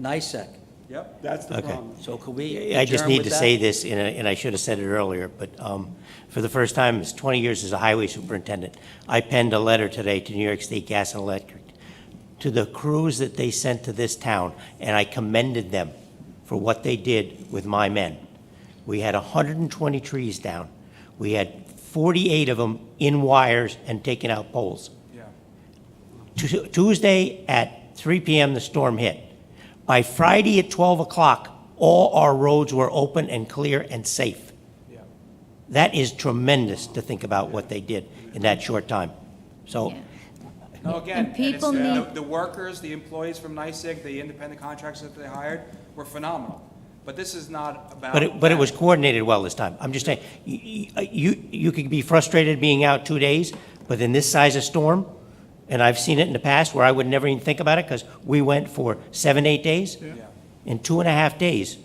NICEC. Yep. That's the Okay. problem. So could we I just adjourn need with to that? say this, and I should have said it earlier, but for the first time, it's 20 years as a highway superintendent, I penned a letter today to New York State Gas and Electric, to the crews that they sent to this town, and I commended them for what they did with my men. We had 120 trees down. We had 48 of them in wires and taking out poles. Yeah. Tuesday at 3 p.m., the storm hit. By Friday at 12 o'clock, all our roads were open and clear and safe. Yeah. That is tremendous to think about what they did in that short time. So, yeah. No, again, And people it's, need- the workers, the employees from NICEAG, the independent contractors that they hired were phenomenal. But this is not about. but it was coordinated well this time. I'm just saying, you could be frustrated being out 2 days, but in this size of storm, and I've seen it in the past where I would never even think about it, because we went for 7, 8 days. Yeah. In 2.5 days,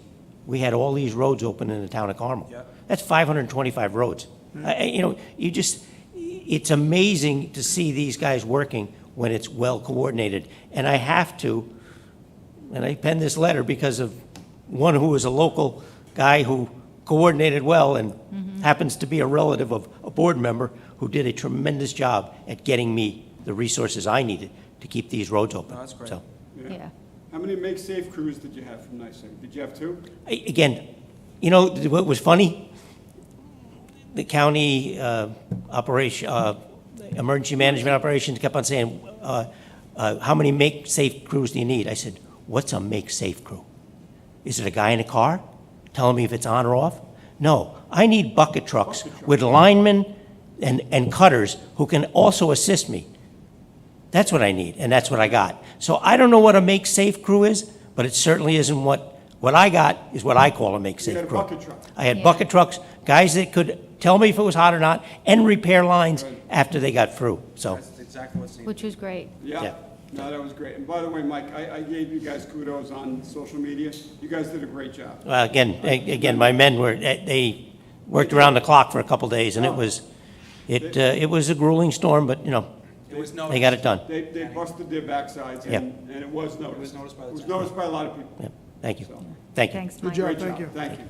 we had all these roads open in the town of Carmel. Yeah. That's 525 roads. You know, it's amazing to see these guys working when it's well coordinated. And I have to, and I penned this letter because of one who was a local guy who coordinated well and happens to be a relative of a board member who did a tremendous job at getting me the resources I needed to keep these roads open. No, that's great. So, Yeah. How many make safe crews did you have from NICEAG? Did you have 2? again, you know, what was funny? The county operation, emergency management operations kept on saying, how many make-safe crews do you need? I said, what's a make-safe crew? Is it a guy in a car telling me if it's on or off? No, I need bucket trucks with linemen and cutters who can also assist me. That's what I need, and that's what I got. So I don't know what a make-safe crew is, but it certainly isn't what I got is what I call a You make-safe had a crew. bucket truck. I had Yeah. bucket trucks, guys that could tell me if it was hot or not, and repair lines after they got through, so. That's exactly what's needed. Which was great. Yeah. Yeah. No, that was great. And by the way, Mike, I gave you guys kudos on social media. You guys did a great job. Again, my men they worked around the clock for a couple days, and it was a grueling storm, but, you know, It was they noticed. got it done. They busted their backsides, Yeah. and it was noticed. It was noticed by the It was town. noticed by a lot of people. Yeah, thank you, So, thank you. Thanks, Mike. job. Great Thank job. you. Thank you.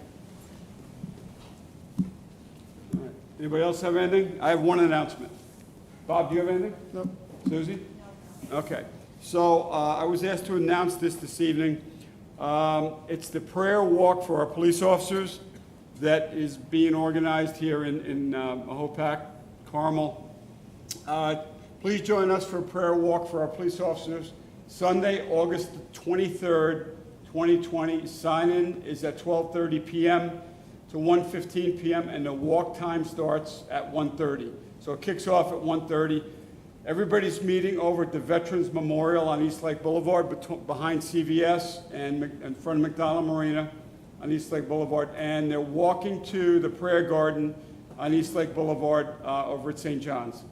All right. Anybody else have anything? I have one announcement. Bob, do you have anything? No. Susie? Okay. So I was asked to announce this evening. It's the prayer walk for our police officers that is being organized here in Mahopac, Carmel. Please join us for a prayer walk for our police officers. Sunday, August 23rd, 2020. Sign-in is at 12:30 p.m. to 1:15 p.m., and the walk time starts at 1:30. So it kicks off at 1:30. Everybody's meeting over at the Veterans Memorial on East Lake Boulevard, behind CVS and in front of McDonald Marina on East Lake Boulevard, and they're walking to the prayer garden on East Lake Boulevard over at St. John's.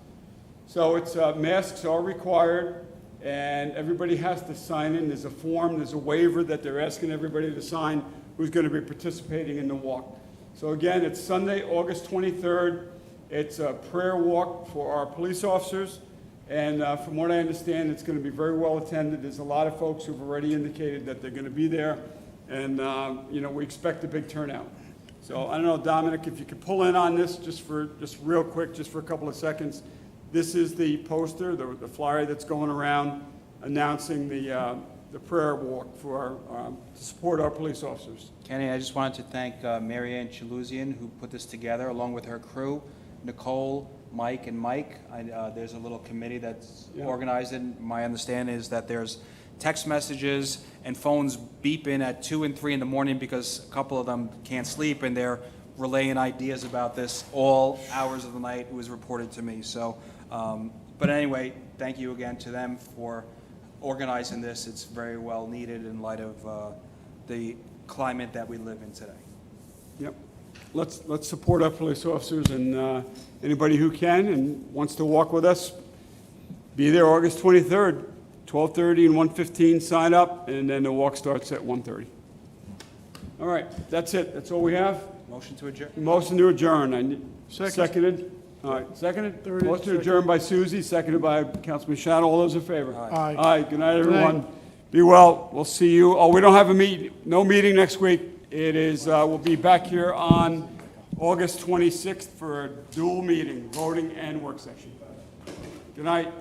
So it's masks are required, and everybody has to sign in. There's a form, there's a waiver that they're asking everybody to sign who's going to be participating in the walk. So again, it's Sunday, August 23rd. It's a prayer walk for our police officers, and from what I understand, it's going to be very well attended. There's a lot of folks who've already indicated that they're going to be there, and, we expect a big turnout. So I don't know, Dominic, if you could pull in on this just real quick, just for a couple of seconds. This is the poster, the flyer that's going around announcing the prayer walk for to support our police officers. Kenny, I just wanted to thank Mary Ann Chaluzian, who put this together, along with her crew, Nicole, Mike, and Mike. There's a little committee that's organized it. My understanding is that there's text messages and phones beeping at 2 and 3 in the morning because a couple of them can't sleep, and they're relaying ideas about this all hours of the night, it was reported to me. So, but anyway, thank you again to them for organizing this. It's very well needed in light of the climate that we live in today. Yep. Let's support our police officers, and anybody who can and wants to walk with us, be there August 23rd, 12:30 and 1:15, sign up, and then the walk starts at 1:30. All right, that's it. That's all we have. Motion to adjourn. Motion to adjourn. Seconded. All right, seconded. Motion to adjourn by Suzie, seconded by Councilman Shadow. All those in favor? Aye. Aye. Good night, everyone. Be well. We'll see you. Oh, we don't have no meeting next week. It is, we'll be back here on August 26th for a dual meeting, voting and work session. Good night.